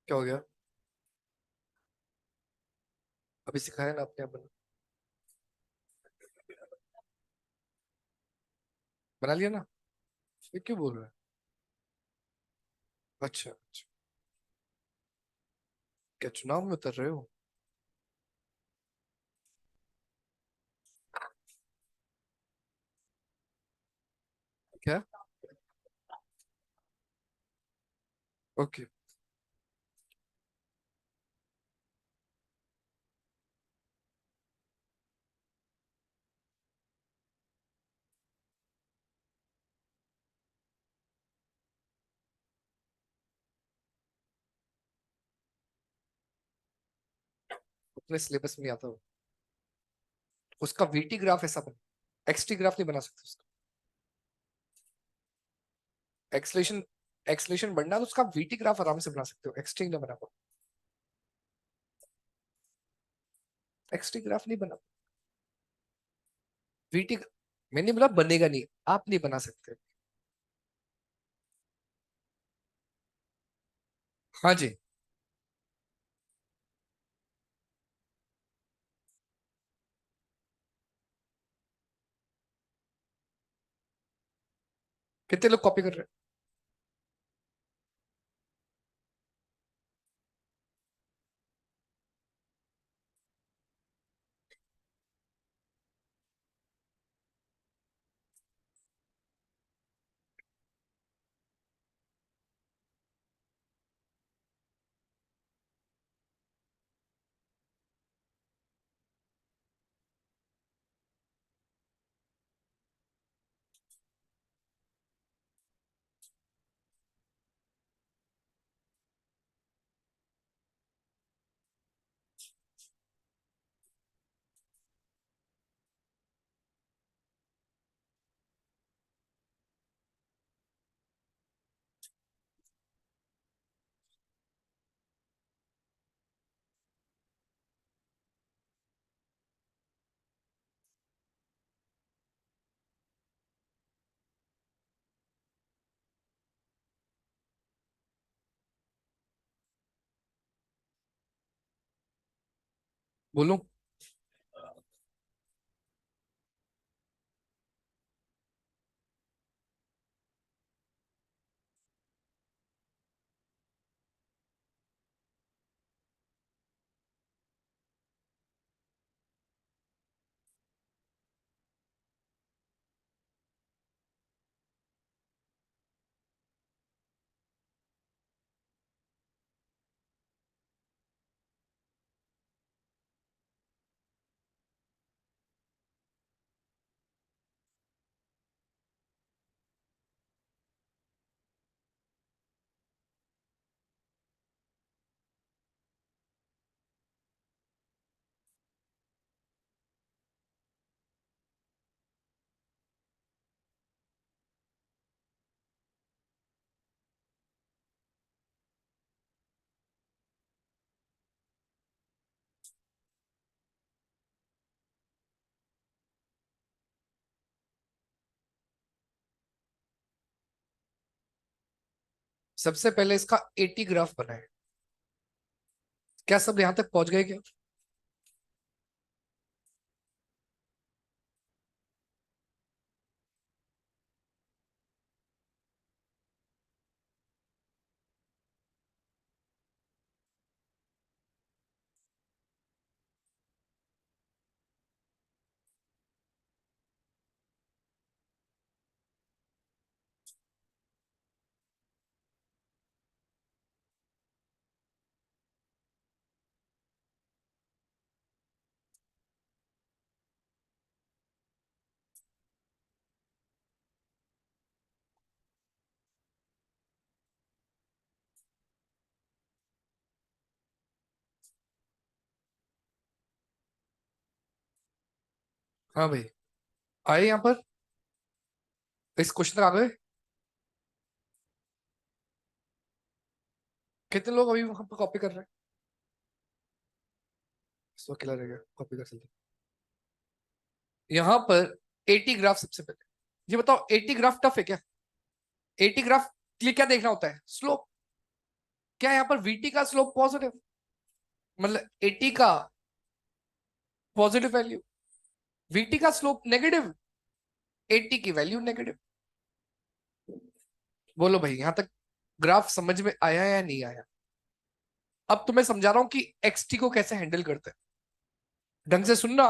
क्या हो गया? अभी सिखाया ना आपने, अपन बना लिया ना, फिर क्यों बोल रहे हैं? अच्छा अच्छा। क्या चुनाव में उतर रहे हो? क्या? ओके। अपने सिलेबस में नहीं आता वो। उसका वीटी ग्राफ ऐसा बना, एक्सटी ग्राफ नहीं बना सकते उसका। एक्सलेशन, एक्सलेशन बनना तो उसका वीटी ग्राफ आराम से बना सकते हो, एक्सटी नहीं बना पाओ। एक्सटी ग्राफ नहीं बना। वीटी, मैंने बोला बनेगा नहीं, आप नहीं बना सकते। हाँ जी। कितने लोग कॉपी कर रहे हैं? बोलो। सबसे पहले इसका 80 ग्राफ बनाए। क्या सब यहां तक पहुंच गए क्या? हाँ भाई, आए यहाँ पर, इस क्वेश्चन तक आ गए। कितने लोग अभी वहां पर कॉपी कर रहे हैं? इसको अकेला रह गया, कॉपी कर सकते। यहाँ पर 80 ग्राफ सबसे पहले, ये बताओ 80 ग्राफ टफ है क्या? 80 ग्राफ के लिए क्या देखना होता है? स्लोप। क्या यहाँ पर वीटी का स्लोप पॉजिटिव, मतलब 80 का पॉजिटिव वैल्यू, वीटी का स्लोप नेगेटिव, 80 की वैल्यू नेगेटिव। बोलो भाई, यहां तक ग्राफ समझ में आया या नहीं आया? अब तुम्हें समझा रहा हूं कि एक्सटी को कैसे हैंडल करते हैं, ढंग से सुनना।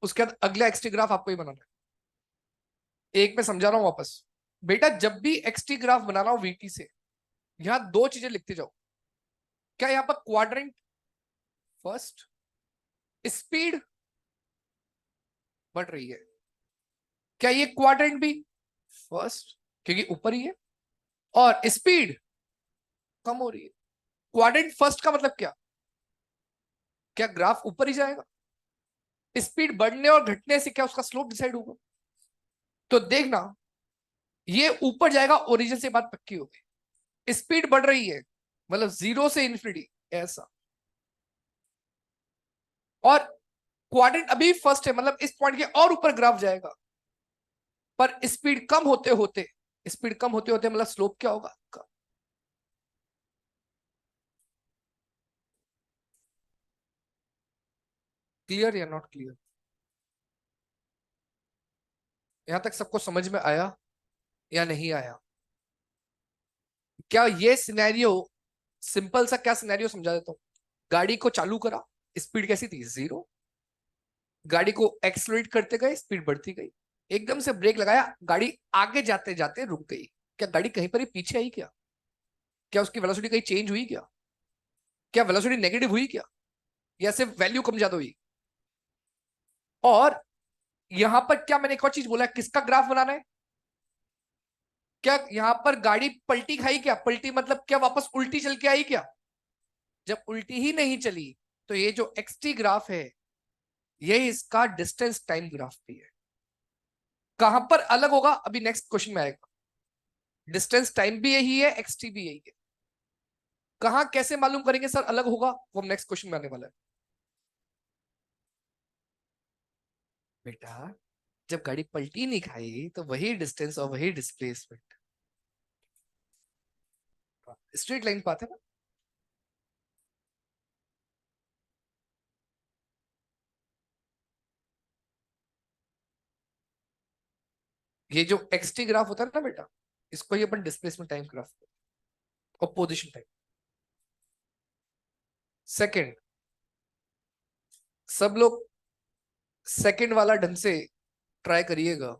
उसके बाद अगला एक्सटी ग्राफ आपको ही बनाना है। एक मैं समझा रहा हूं वापस। बेटा जब भी एक्सटी ग्राफ बनाना हो वीटी से, यहां दो चीजें लिखते जाओ। क्या यहां पर क्वाड्रेंट फर्स्ट, स्पीड बढ़ रही है, क्या ये क्वाड्रेंट भी फर्स्ट, क्योंकि ऊपर ही है, और स्पीड कम हो रही है। क्वाड्रेंट फर्स्ट का मतलब क्या? क्या ग्राफ ऊपर ही जाएगा? स्पीड बढ़ने और घटने से क्या उसका स्लोप डिसाइड होगा? तो देखना, ये ऊपर जाएगा, ओरिजिन से बात पक्की हो गई। स्पीड बढ़ रही है, मतलब जीरो से इन्फिनिटी ऐसा। और क्वाड्रेंट अभी फर्स्ट है, मतलब इस पॉइंट के और ऊपर ग्राफ जाएगा, पर स्पीड कम होते होते, स्पीड कम होते होते मतलब स्लोप क्या होगा? क्लियर या नॉट क्लियर? यहां तक सबको समझ में आया या नहीं आया? क्या ये सिनेरियो, सिंपल सा क्या सिनेरियो समझा देता हूं। गाड़ी को चालू करा, स्पीड कैसी थी? जीरो। गाड़ी को एक्सलरेट करते गए, स्पीड बढ़ती गई। एकदम से ब्रेक लगाया, गाड़ी आगे जाते जाते रुक गई। क्या गाड़ी कहीं पर ही पीछे आई क्या? क्या उसकी वेलोसिटी कहीं चेंज हुई क्या? क्या वेलोसिटी नेगेटिव हुई क्या? या सिर्फ वैल्यू कम ज्यादा हुई? और यहां पर क्या मैंने एक और चीज बोला, किसका ग्राफ बनाना है? क्या यहां पर गाड़ी पलटी खाई क्या? पलटी मतलब क्या वापस उल्टी चल के आई क्या? जब उल्टी ही नहीं चली, तो ये जो एक्सटी ग्राफ है, ये इसका डिस्टेंस टाइम ग्राफ भी है। कहां पर अलग होगा अभी नेक्स्ट क्वेश्चन में आएगा। डिस्टेंस टाइम भी यही है, एक्सटी भी यही है। कहां कैसे मालूम करेंगे सर अलग होगा, वो हम नेक्स्ट क्वेश्चन में आने वाला है। बेटा जब गाड़ी पलटी नहीं खाई, तो वही डिस्टेंस और वही डिस्प्लेसमेंट, स्ट्रेट लाइन पाते ना। ये जो एक्सटी ग्राफ होता है ना बेटा, इसको ही अपन डिस्प्लेसमेंट टाइम ग्राफ और पोजीशन टाइम। सेकंड, सब लोग सेकंड वाला ढंग से ट्राई करिएगा।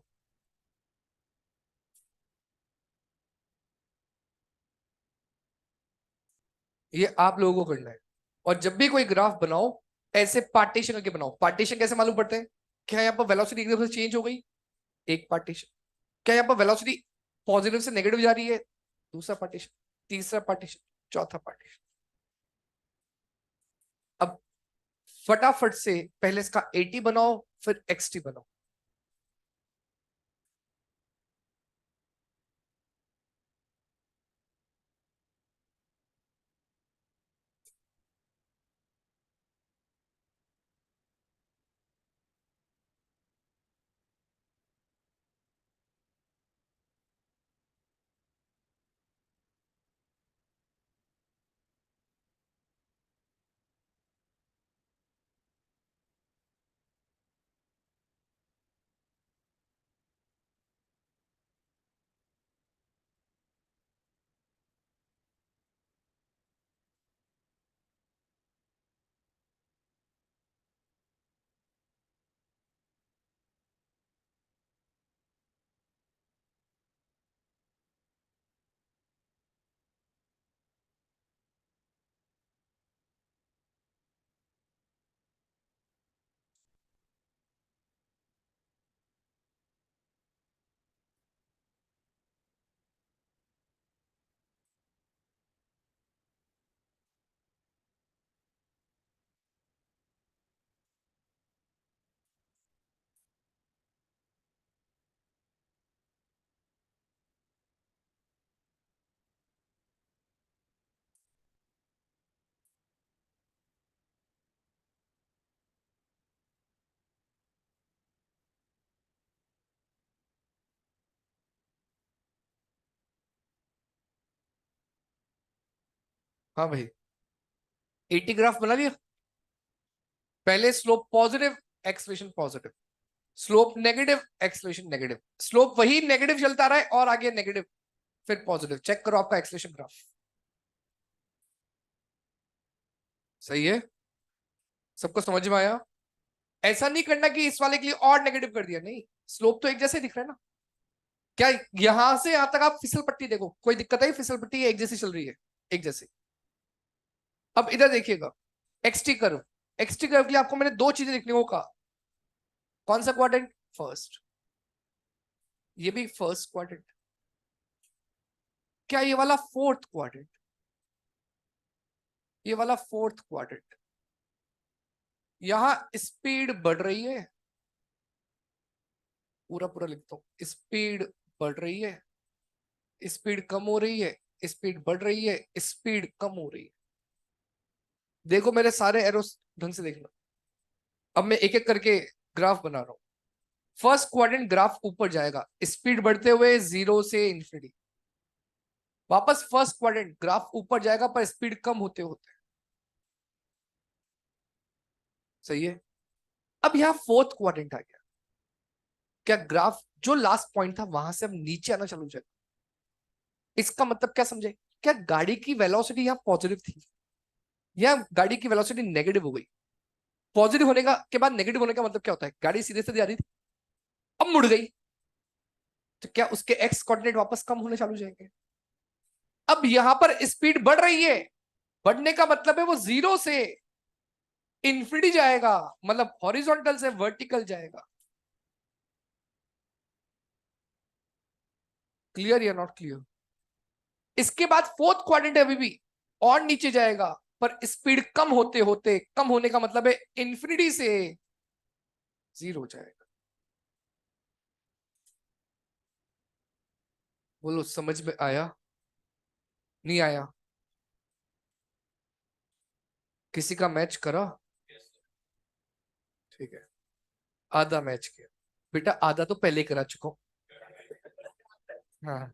ये आप लोगों को करना है। और जब भी कोई ग्राफ बनाओ, ऐसे पार्टीशन करके बनाओ। पार्टीशन कैसे मालूम पड़ते हैं? क्या यहाँ पर वेलोसिटी एकदम से चेंज हो गई? एक पार्टीशन। क्या यहाँ पर वेलोसिटी पॉजिटिव से नेगेटिव जा रही है? दूसरा पार्टीशन। तीसरा पार्टीशन। चौथा पार्टीशन। अब फटाफट से पहले इसका 80 बनाओ, फिर एक्सटी बनाओ। हाँ भाई, 80 ग्राफ बना लिया। पहले slope positive, acceleration positive, slope negative, acceleration negative, slope वही नेगेटिव चलता रहा है और आगे नेगेटिव, फिर पॉजिटिव। चेक करो आपका एक्सलेशन ग्राफ, सही है? सबको समझ में आया? ऐसा नहीं करना कि इस वाले के लिए और नेगेटिव कर दिया, नहीं, स्लोप तो एक जैसे दिख रहा है ना। क्या यहां से यहां तक आप फिसल पट्टी देखो, कोई दिक्कत है? फिसल पट्टी एक जैसी चल रही है, एक जैसी। अब इधर देखिएगा, एक्सटी कर्व। एक्सटी कर्व के लिए आपको मैंने दो चीजें लिखने को कहा। कौन सा क्वाड्रेंट? फर्स्ट। ये भी फर्स्ट क्वाड्रेंट। क्या ये वाला फोर्थ क्वाड्रेंट? ये वाला फोर्थ क्वाड्रेंट। यहां स्पीड बढ़ रही है, पूरा पूरा लिखता हूं, स्पीड बढ़ रही है, स्पीड कम हो रही है, स्पीड बढ़ रही है, स्पीड कम हो रही है। देखो मेरे सारे एरोस ढंग से देखना। अब मैं एक एक करके ग्राफ बना रहा हूं। फर्स्ट क्वाड्रेंट ग्राफ ऊपर जाएगा, स्पीड बढ़ते हुए 0 से इंफिनिटी। वापस फर्स्ट क्वाड्रेंट ग्राफ ऊपर जाएगा पर स्पीड कम होते होते। सही है? अब यहां फोर्थ क्वाड्रेंट आ गया। क्या ग्राफ जो लास्ट पॉइंट था वहां से अब नीचे आना चालू हो जाएगा? इसका मतलब क्या समझे? क्या गाड़ी की वेलोसिटी यहां पॉजिटिव थी, या गाड़ी की वेलोसिटी नेगेटिव हो गई? पॉजिटिव होने का के बाद नेगेटिव होने का मतलब क्या होता है? गाड़ी सीधे सीधे आ रही थी, अब मुड़ गई, तो क्या उसके एक्स कोऑर्डिनेट वापस कम होने चालू हो जाएंगे? अब यहां पर स्पीड बढ़ रही है, बढ़ने का मतलब है वो 0 से इंफिनिटी जाएगा, मतलब हॉरिजॉन्टल से वर्टिकल जाएगा। क्लियर या नॉट क्लियर? इसके बाद फोर्थ क्वाड्रेंट है अभी भी, और नीचे जाएगा, पर स्पीड कम होते होते, कम होने का मतलब है इंफिनिटी से 0 हो जाएगा। बोलो समझ में आया? नहीं आया? किसी का मैच करा? ठीक है, आधा मैच किया। बेटा आधा तो पहले करा चुका हूं। हाँ,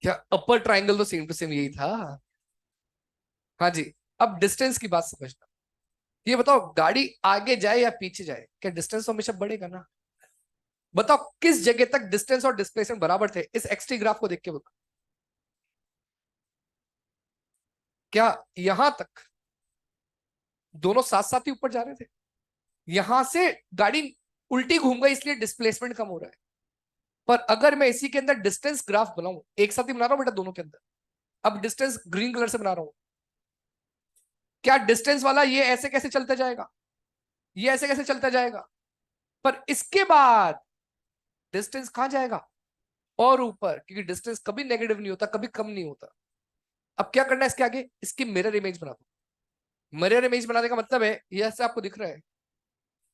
क्या अपर ट्राइंगल तो सेम टू सेम यही था? हाँ जी। अब डिस्टेंस की बात समझना। ये बताओ, गाड़ी आगे जाए या पीछे जाए, क्या डिस्टेंस तो हमेशा बढ़ेगा ना? बताओ किस जगह तक डिस्टेंस और डिस्प्लेसमेंट बराबर थे इस एक्सटी ग्राफ को देख के बताओ। क्या यहां तक दोनों साथ साथ ही ऊपर जा रहे थे? यहां से गाड़ी उल्टी घूम गई, इसलिए डिस्प्लेसमेंट कम हो रहा है। पर अगर मैं इसी के अंदर डिस्टेंस ग्राफ बनाऊं, एक साथ ही बना रहा हूं बेटा दोनों के अंदर, अब डिस्टेंस ग्रीन कलर से बना रहा हूं, क्या डिस्टेंस वाला ये ऐसे कैसे चलता जाएगा, ये ऐसे कैसे चलता जाएगा? पर इसके बाद डिस्टेंस कहां जाएगा? और ऊपर, क्योंकि डिस्टेंस कभी नेगेटिव नहीं होता, कभी कम नहीं होता। अब क्या करना है इसके आगे? इसकी मिरर इमेज बना दो। मिरर इमेज बनाने का मतलब है ये ऐसे आपको दिख रहा है,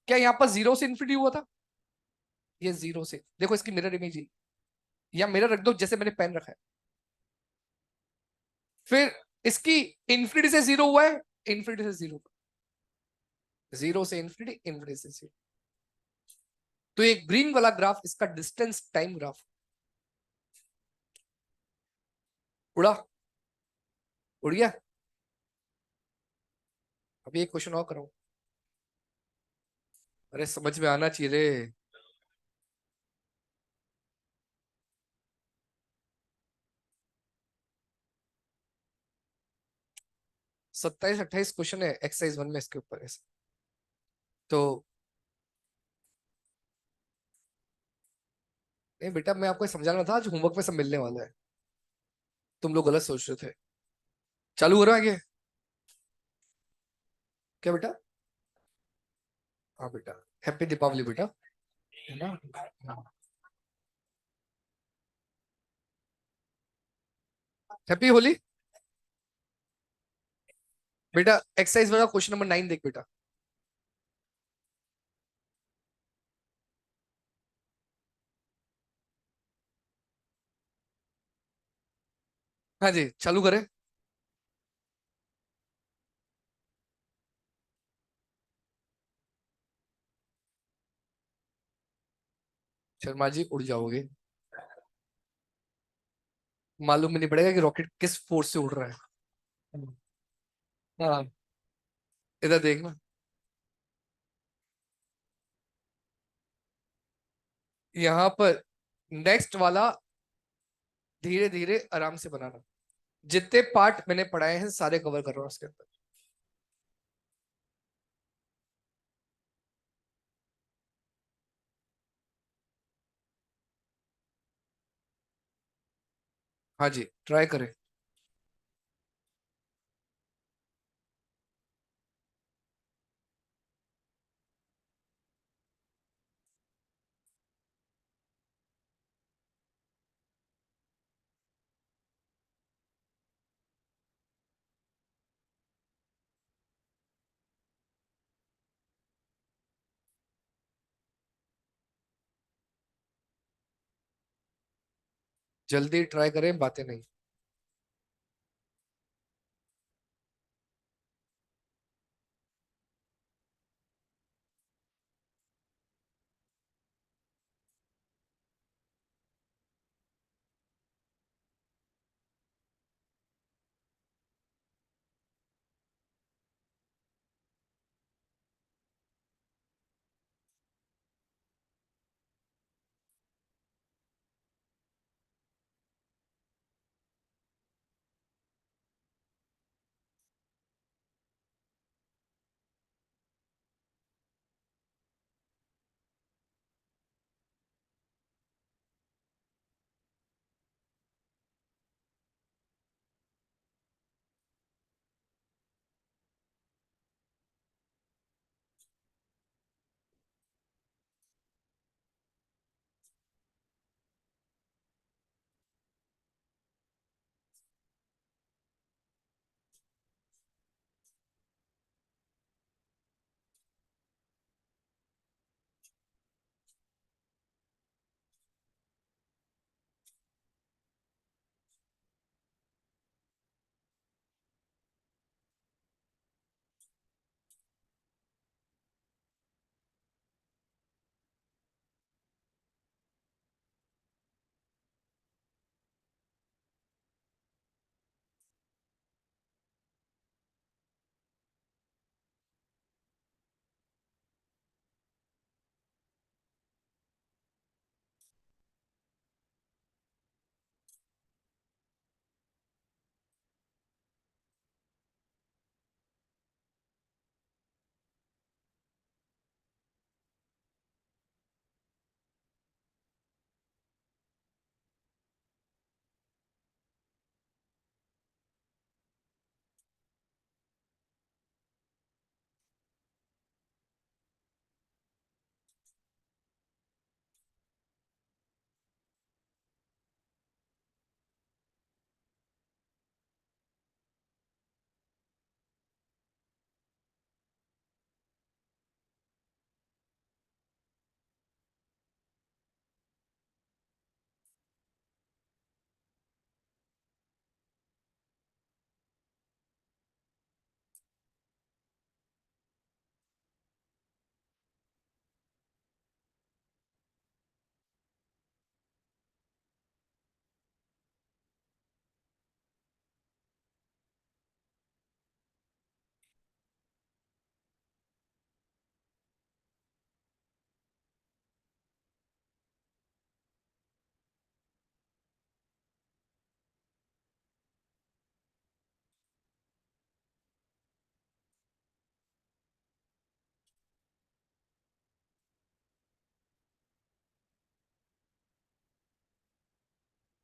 क्या यहाँ पर 0 से इन्फिनिटी हुआ था? ये 0 से, देखो इसकी मिरर इमेज ही, या मिरर रख दो जैसे मैंने पेन रखा है। फिर इसकी इन्फिनिटी से 0 हुआ है, इन्फिनिटी से 0, 0 से इन्फिनिटी, इन्फिनिटी से 0। तो ये ग्रीन वाला ग्राफ इसका डिस्टेंस टाइम ग्राफ। उड़ा? उड़ गया? अभी एक क्वेश्चन और करो। अरे समझ में आना चाहिए रे। 27-28 क्वेश्चन है एक्सरसाइज 1 में इसके ऊपर ऐसे। तो नहीं बेटा, मैं आपको समझाना था, आज होमवर्क में सब मिलने वाला है, तुम लोग गलत सोच रहे थे। चालू हो रहा है आगे? क्या बेटा? हाँ बेटा, हैप्पी दीपावली बेटा, है ना? हैप्पी होली। बेटा एक्सरसाइज वाला क्वेश्चन नंबर 9 देख बेटा। हाँ जी, चालू करें। शर्मा जी उड़ जाओगे। मालूम भी नहीं पड़ेगा कि रॉकेट किस फोर्स से उड़ रहा है। हाँ, इधर देखना। यहाँ पर नेक्स्ट वाला धीरे धीरे आराम से बनाना। जितने पार्ट मैंने पढ़ाए हैं सारे कवर कर रहा हूँ उसके अंदर। हाँ जी, ट्राई करें। जल्दी ट्राई करें, बातें नहीं।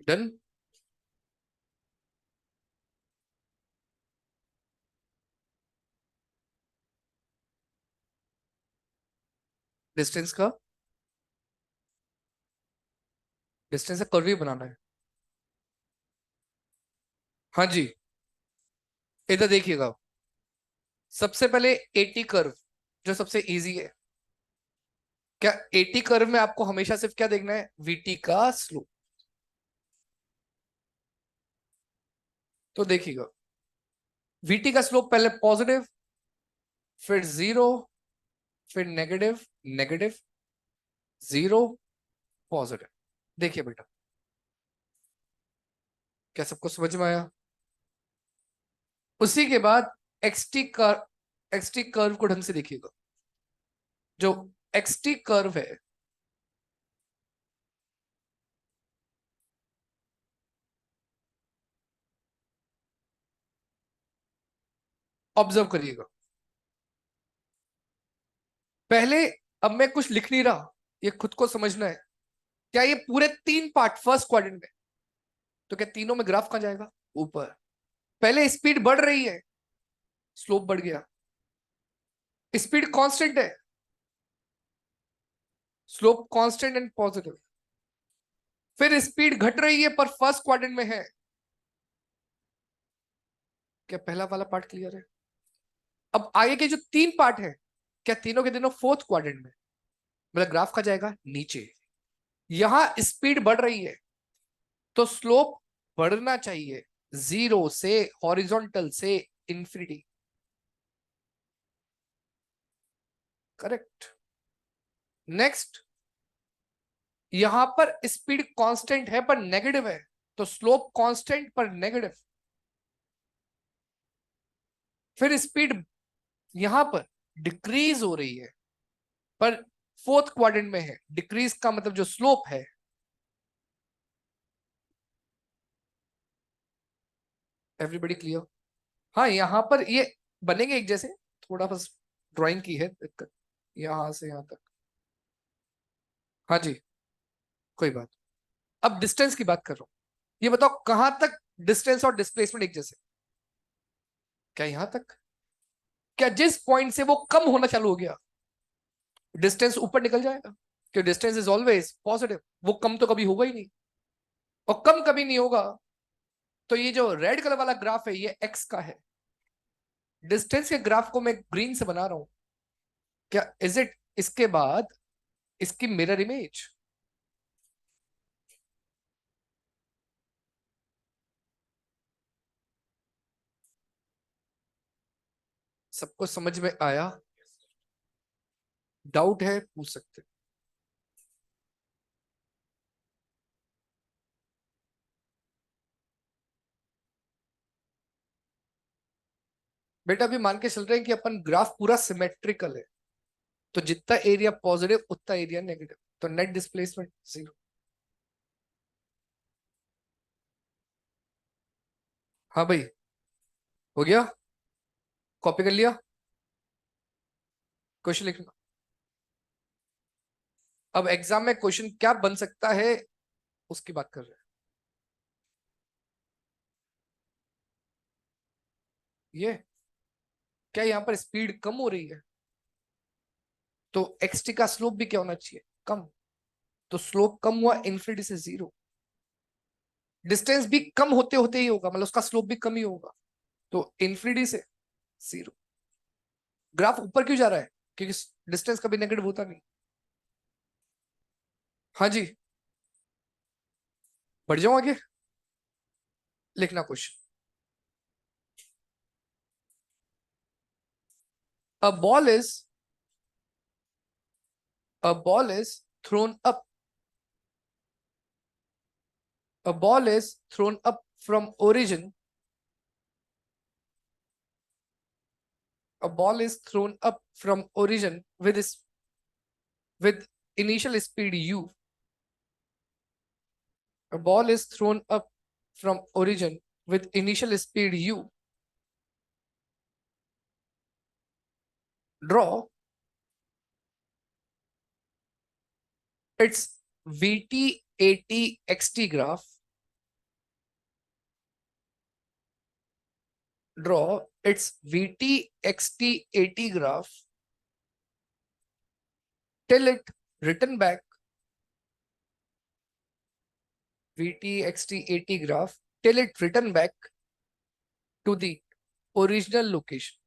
डन। डिस्टेंस का, डिस्टेंस का कर्व ही बनाना है। हाँ जी, इधर देखिएगा। सबसे पहले 80 कर्व, जो सबसे इजी है। क्या 80 कर्व में आपको हमेशा सिर्फ क्या देखना है? वीटी का स्लोप। तो देखिएगा, वीटी का स्लोप पहले पॉजिटिव, फिर जीरो, फिर नेगेटिव, नेगेटिव, जीरो, पॉजिटिव। देखिए बेटा, क्या सबको समझ में आया? उसी के बाद एक्सटी कर्व को ढंग से देखिएगा। जो एक्सटी कर्व है, ऑब्जर्व करिएगा। पहले, अब मैं कुछ लिख नहीं रहा, ये खुद को समझना है। क्या ये पूरे तीन पार्ट फर्स्ट क्वाड्रेंट में, तो क्या तीनों में ग्राफ कहां जाएगा? ऊपर। पहले स्पीड बढ़ रही है, स्लोप बढ़ गया। स्पीड कांस्टेंट है, स्लोप कांस्टेंट एंड पॉजिटिव। फिर स्पीड घट रही है पर फर्स्ट क्वाड्रेंट में है। क्या पहला वाला पार्ट क्लियर है? अब आगे के जो तीन पार्ट है, क्या तीनों के तीनों फोर्थ क्वाड्रेंट में? मतलब ग्राफ का जाएगा नीचे। यहां स्पीड बढ़ रही है तो स्लोप बढ़ना चाहिए, जीरो से हॉरिजॉन्टल से इंफिनिटी। करेक्ट। नेक्स्ट, यहां पर स्पीड कांस्टेंट है पर नेगेटिव है, तो स्लोप कांस्टेंट पर नेगेटिव। फिर स्पीड यहां पर डिक्रीज हो रही है पर फोर्थ क्वाड्रेंट में है, डिक्रीज का मतलब जो स्लोप है। Everybody clear? हाँ, यहां पर ये बनेंगे एक जैसे, थोड़ा बस ड्राइंग की है दिक्कत, यहां से यहां तक। हाँ जी, कोई बात। अब डिस्टेंस की बात कर रहा हूं, ये बताओ कहां तक डिस्टेंस और डिस्प्लेसमेंट एक जैसे? क्या यहां तक? क्या जिस पॉइंट से वो कम होना चालू हो गया, डिस्टेंस ऊपर निकल जाएगा? कि डिस्टेंस इज ऑलवेज पॉजिटिव, वो कम तो कभी होगा ही नहीं, और कम कभी नहीं होगा। तो ये जो रेड कलर वाला ग्राफ है ये एक्स का है। डिस्टेंस के ग्राफ को मैं ग्रीन से बना रहा हूं, क्या इज इट इसके बाद इसकी मिरर इमेज? सबको समझ में आया? डाउट है पूछ सकते हैं। बेटा अभी मान के चल रहे हैं कि अपन ग्राफ पूरा सिमेट्रिकल है, तो जितना एरिया पॉजिटिव उतना एरिया नेगेटिव, तो नेट डिस्प्लेसमेंट जीरो। हाँ भाई, हो गया? कॉपी कर लिया? क्वेश्चन लिखना। अब एग्जाम में क्वेश्चन क्या बन सकता है उसकी बात कर रहे हैं। ये क्या यहाँ पर स्पीड कम हो रही है, तो एक्सटी का स्लोप भी क्या होना चाहिए? कम। तो स्लोप कम हुआ इन्फिनिटी से जीरो। डिस्टेंस भी कम होते होते ही होगा, मतलब उसका स्लोप भी कम ही होगा, तो इन्फिनिटी से जीरो। ग्राफ ऊपर क्यों जा रहा है? क्योंकि डिस्टेंस कभी नेगेटिव होता नहीं। हाँ जी, बढ़ जाओ आगे। लिखना question. A ball is a ball is throne up a ball is thrown up from origin. A ball is thrown up from origin with initial speed u. A ball is thrown up from origin with initial speed u. Draw its vt, at, xt graph. Draw its vt, xt, at graph till it written back. Vt, xt, at graph till it written back to the original location.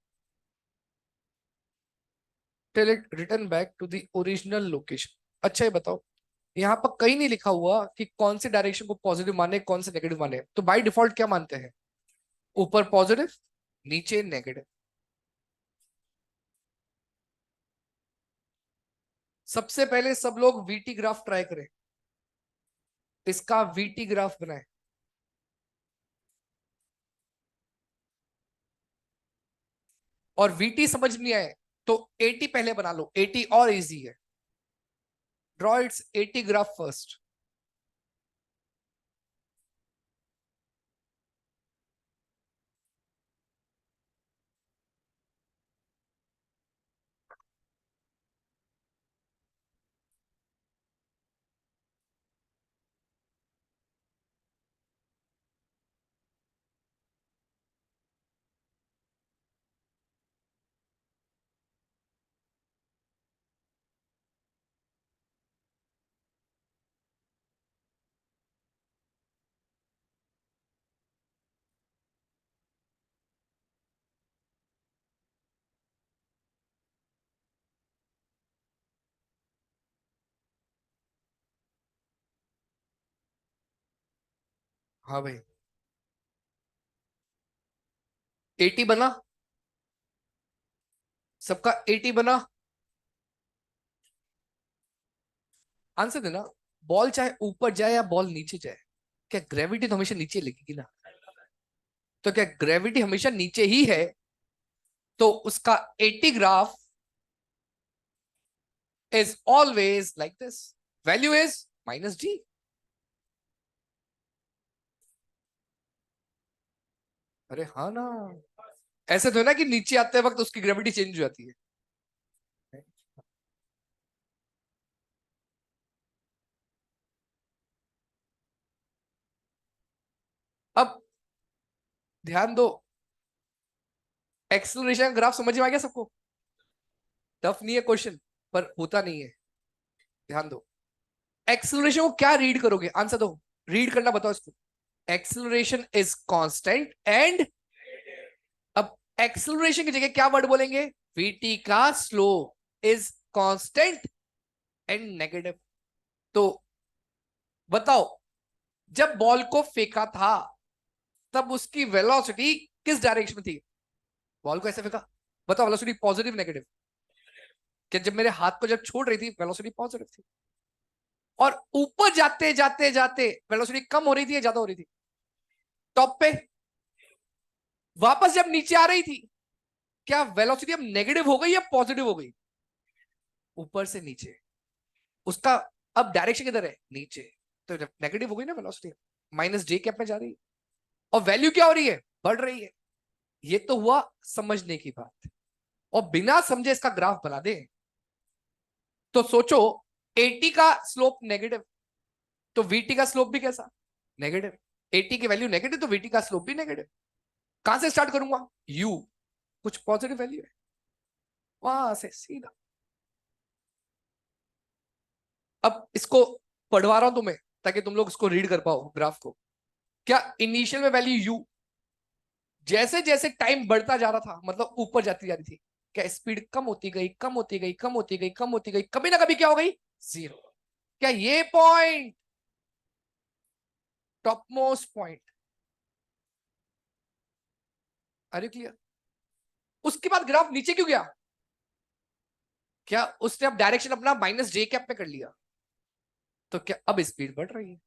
Till it return back to the original location. अच्छा ये बताओ, यहाँ पर कहीं नहीं लिखा हुआ कि कौन से डायरेक्शन को पॉजिटिव माने कौन से नेगेटिव माने, तो बाय डिफॉल्ट क्या मानते हैं? ऊपर पॉजिटिव, नीचे नेगेटिव। सबसे पहले सब लोग वीटी ग्राफ ट्राई करें, इसका वीटी ग्राफ बनाए। और VT समझ नहीं आए तो AT पहले बना लो, AT और इजी है। Draw it's AT graph first. हाँ भाई, AT बना, सबका AT बना। आंसर देना। बॉल चाहे ऊपर जाए या बॉल नीचे जाए, क्या ग्रेविटी तो हमेशा नीचे लगेगी ना? तो क्या ग्रेविटी हमेशा नीचे ही है? तो उसका AT graph is always like this. Value is minus g. अरे हाँ ना, ऐसे तो है ना कि नीचे आते वक्त उसकी ग्रेविटी चेंज हो जाती है। अब ध्यान दो, एक्सेलरेशन ग्राफ समझ में आ गया सबको? टफ नहीं है क्वेश्चन, पर होता नहीं है। ध्यान दो, एक्सेलरेशन को क्या रीड करोगे? आंसर दो, रीड करना बताओ इसको। एक्सेलरेशन इज कांस्टेंट एंड, अब एक्सेलरेशन की जगह क्या वर्ड बोलेंगे? VT का slope is constant and negative. तो बताओ, जब बॉल को फेंका था तब उसकी वेलोसिटी किस डायरेक्शन में थी? बॉल को ऐसे फेंका, बताओ वेलोसिटी पॉजिटिव नेगेटिव? कि जब मेरे हाथ को जब छोड़ रही थी वेलोसिटी पॉजिटिव थी, और ऊपर जाते जाते जाते वेलोसिटी कम हो रही थी या ज्यादा हो रही थी? टॉप पे। वापस जब नीचे आ रही थी, क्या वेलोसिटी अब नेगेटिव हो गई या पॉजिटिव हो गई? ऊपर से नीचे, उसका अब डायरेक्शन किधर है? नीचे। तो नेगेटिव हो गई ना वेलोसिटी, माइनस जे कैप में जा रही है। और वैल्यू क्या हो रही है? बढ़ रही है। ये तो हुआ समझने की बात, और बिना समझे इसका ग्राफ बना दे तो सोचो, AT का स्लोप नेगेटिव, तो VT का स्लोप भी कैसा? नेगेटिव। AT की वैल्यू नेगेटिव तो VT का स्लोप भी नेगेटिव। कहां से स्टार्ट करूंगा? U, कुछ पॉजिटिव वैल्यू है, वहां से सीधा। अब इसको पढ़वा रहा हूं तुम्हें ताकि तुम लोग इसको रीड कर पाओ ग्राफ को। क्या इनिशियल में वैल्यू U, जैसे जैसे टाइम बढ़ता जा रहा था मतलब ऊपर जाती जा रही थी, क्या स्पीड कम होती गई, कम होती गई, कम होती गई, कम होती गई, कभी ना कभी क्या हो गई? जीरो। क्या ये पॉइंट टॉप मोस्ट पॉइंट? अरे क्लियर? उसके बाद ग्राफ नीचे क्यों गया? क्या उसने अब डायरेक्शन अपना माइनस जे कैप में कर लिया? तो क्या अब स्पीड बढ़ रही है?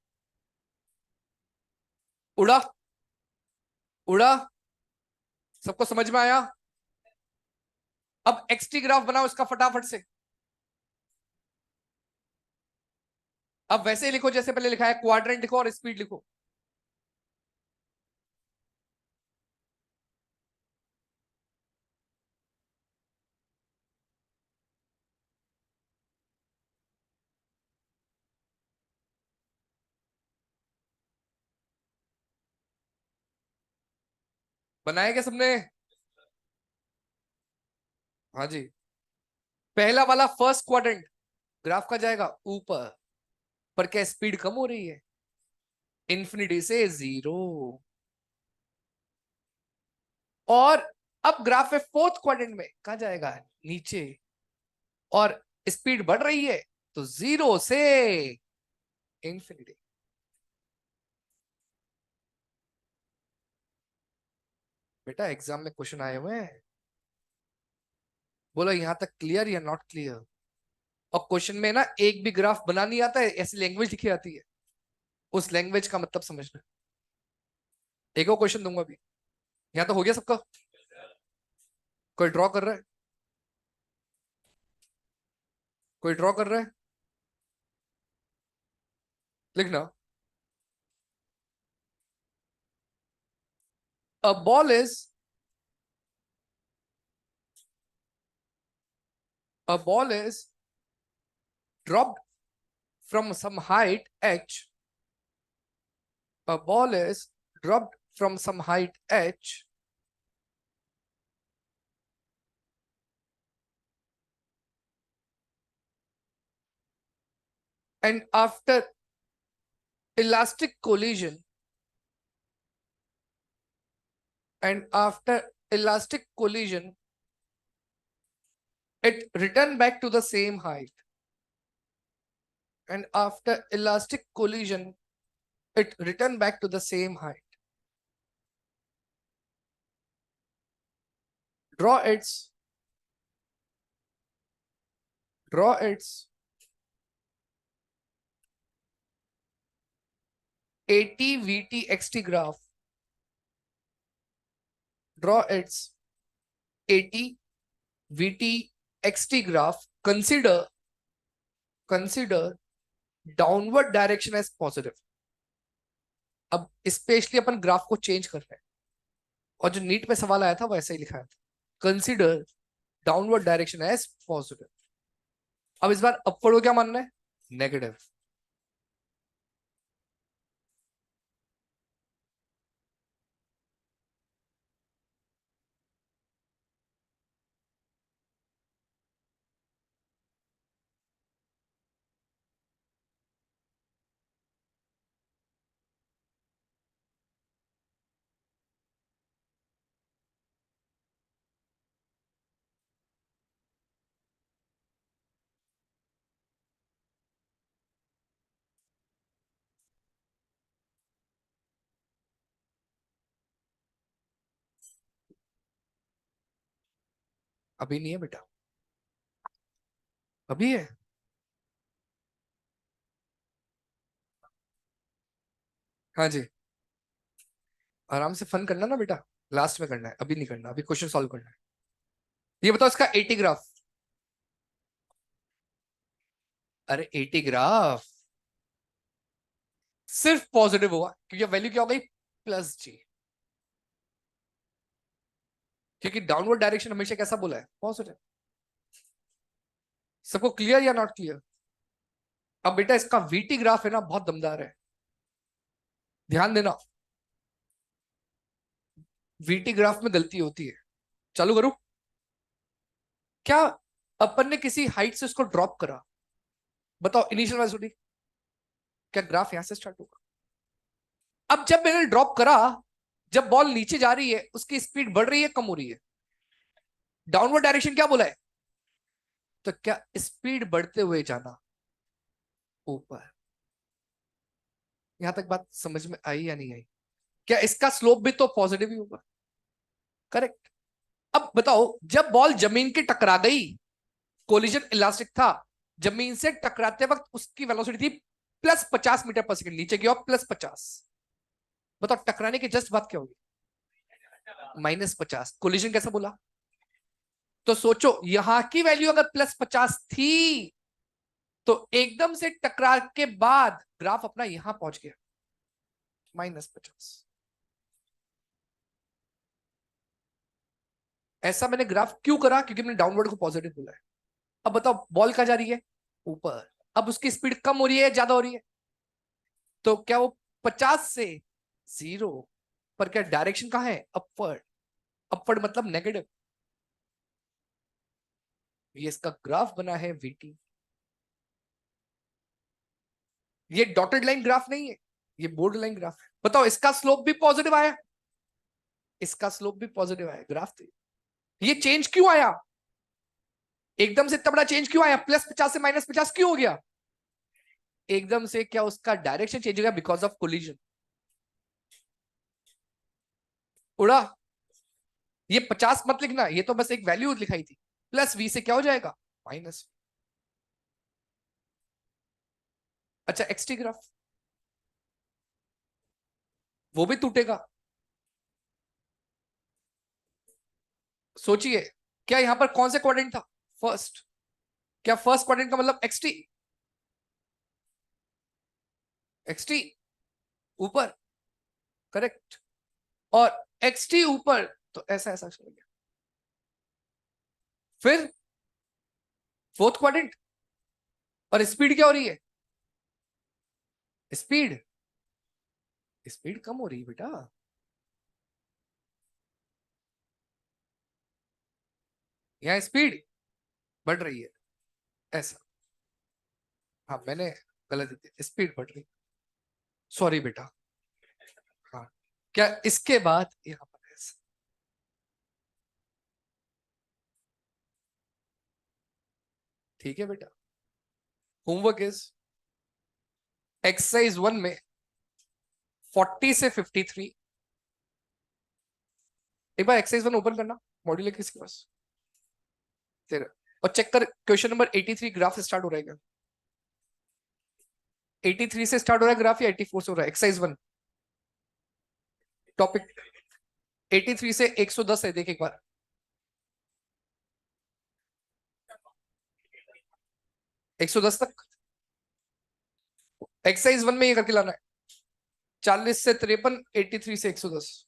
उड़ा, उड़ा। सबको समझ में आया? अब XT ग्राफ बनाओ इसका फटाफट से। अब वैसे ही लिखो जैसे पहले लिखा है, क्वाड्रेंट लिखो और स्पीड लिखो। बनाया क्या सबने? हाँ जी। पहला वाला फर्स्ट क्वाड्रेंट, ग्राफ का जाएगा ऊपर, पर क्या स्पीड कम हो रही है? इंफिनिटी से जीरो। और अब ग्राफ है फोर्थ क्वाड्रेंट में, कहा जाएगा? नीचे। और स्पीड बढ़ रही है, तो जीरो से इंफिनिटी। बेटा एग्जाम में क्वेश्चन आए हुए हैं, बोलो यहां तक क्लियर या नॉट क्लियर? और क्वेश्चन में ना एक भी ग्राफ बना नहीं आता है, ऐसी लैंग्वेज लिखी आती है, उस लैंग्वेज का मतलब समझना। एक और क्वेश्चन दूंगा अभी। यहां तो हो गया सबका? कोई ड्रॉ कर रहा है? कोई ड्रॉ कर रहा है? लिखना। A ball is a ball is dropped from some height h. A ball is dropped from some height h, and after elastic collision, and after elastic collision, it returned back to the same height. And after elastic collision, it returned back to the same height. Draw its draw its AT-VT-XT graph. Draw its AT-VT-XT graph. Consider downward direction as positive. अब specially अपन graph को change कर रहे हैं, और जो NEET पे सवाल आया था वो ऐसे ही लिखा था, consider downward direction as positive. अब इस बार अपवर्ड को क्या मानना है? नेगेटिव। अभी नहीं है बेटा, अभी है। हाँ जी, आराम से फन करना ना बेटा, लास्ट में करना है, अभी नहीं करना, अभी क्वेश्चन सॉल्व करना है। ये बताओ इसका 80 ग्राफ। अरे 80 ग्राफ सिर्फ पॉजिटिव होगा, क्योंकि वैल्यू क्या हो गई? प्लस जी। क्योंकि डाउनवर्ड डायरेक्शन हमेशा कैसा बोला है? पॉजिटिव। सबको क्लियर या नॉट क्लियर? अब बेटा इसका वीटी ग्राफ है ना, बहुत दमदार है, ध्यान देना। वीटी ग्राफ में गलती होती है। चालू करूं? क्या अपन ने किसी हाइट से उसको ड्रॉप करा? बताओ इनिशियल वेलोसिटी, क्या ग्राफ यहां से स्टार्ट होगा? अब जब मैंने ड्रॉप करा, जब बॉल नीचे जा रही है उसकी स्पीड बढ़ रही है कम हो रही है? डाउनवर्ड डायरेक्शन क्या बोला है? तो क्या स्पीड बढ़ते हुए जाना ऊपर? यहां तक बात समझ में आई या नहीं आई? क्या इसका स्लोप भी तो पॉजिटिव ही होगा? करेक्ट। अब बताओ, जब बॉल जमीन की टकरा गई, कोलिजन इलास्टिक था, जमीन से टकराते वक्त उसकी वेलोसिटी थी +50 मीटर पर सेकंड, नीचे गया +50। बताओ टकराने के जस्ट बात क्या होगी? -50। कोलिजन कैसा बोला? तो सोचो यहां की वैल्यू अगर +50 थी, तो एकदम से टकरा के बाद ग्राफ अपना यहां पहुंच गया -50। ऐसा मैंने ग्राफ क्यों करा? क्योंकि मैंने डाउनवर्ड को पॉजिटिव बोला है। अब बताओ बॉल कहां जा रही है? ऊपर। अब उसकी स्पीड कम हो रही है, ज्यादा हो रही है? तो क्या वो 50 से 0 पर, क्या डायरेक्शन कहां है? अपवर्ड। अपवर्ड मतलब नेगेटिव। ये इसका ग्राफ बना है वीटी। ये डॉटेड लाइन ग्राफ नहीं है, ये बोर्ड लाइन ग्राफ है। बताओ इसका स्लोप भी पॉजिटिव आया, इसका स्लोप भी पॉजिटिव आया, ग्राफ थे। ये चेंज क्यों आया? एकदम से इतना बड़ा चेंज क्यों आया? +50 से -50 क्यों हो गया? एकदम से क्या उसका डायरेक्शन चेंज हो गया? Because of collision. उड़ा। ये 50 मत लिखना, ये तो बस एक वैल्यू लिखाई थी। +V से क्या हो जाएगा? माइनस। अच्छा एक्सटी ग्राफ, वो भी टूटेगा। सोचिए, क्या यहां पर कौन से क्वाड्रेंट था? फर्स्ट। क्या फर्स्ट क्वाड्रेंट का मतलब एक्सटी? एक्सटी ऊपर, करेक्ट। और एक्सटी ऊपर, तो ऐसा ऐसा चल गया। फिर फोर्थ क्वाड्रेंट, और स्पीड क्या हो रही है? स्पीड, स्पीड कम हो रही है बेटा। यहां स्पीड बढ़ रही है, ऐसा। हाँ मैंने गलत दी, स्पीड बढ़ रही। सॉरी बेटा। हाँ, क्या इसके बाद यहाँ पर ऐसा? ठीक है बेटा। होमवर्क इज एक्सरसाइज 1 में 40 से 53। एक बार एक्सरसाइज 1 ओपन करना, मॉड्यूल है किसके पास? तेरा। और चेक कर क्वेश्चन नंबर 83 ग्राफ से स्टार्ट हो रहा है क्या? 83 से स्टार्ट हो रहा है ग्राफ या 84 से हो रहा है? एक्सरसाइज 1 टॉपिक 83 से 110 है, देख एक बार। 110 तक एक्सरसाइज 1 में ये करके लाना है। 40 से 53, 83 से 110।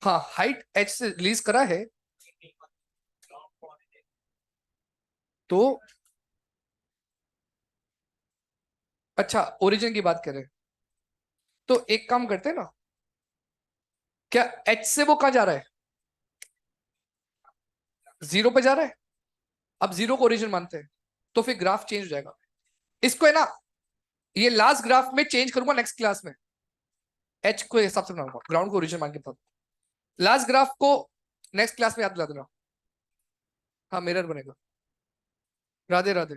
हाँ हाइट एच से रिलीज करा है, तो अच्छा ओरिजिन की बात करें तो एक काम करते हैं ना, क्या एच से वो कहां जा रहा है? जीरो पे जा रहा है। अब जीरो को ओरिजिन मानते हैं, तो फिर ग्राफ चेंज हो जाएगा। इसको है ना, ये लास्ट ग्राफ में चेंज करूंगा नेक्स्ट क्लास में। एच को हिसाब से बनाऊंगा, ग्राउंड को ओरिजिन मान के बताऊंगा। लास्ट ग्राफ को नेक्स्ट क्लास में याद दिला देना। हाँ मिरर बनेगा। राधे राधे।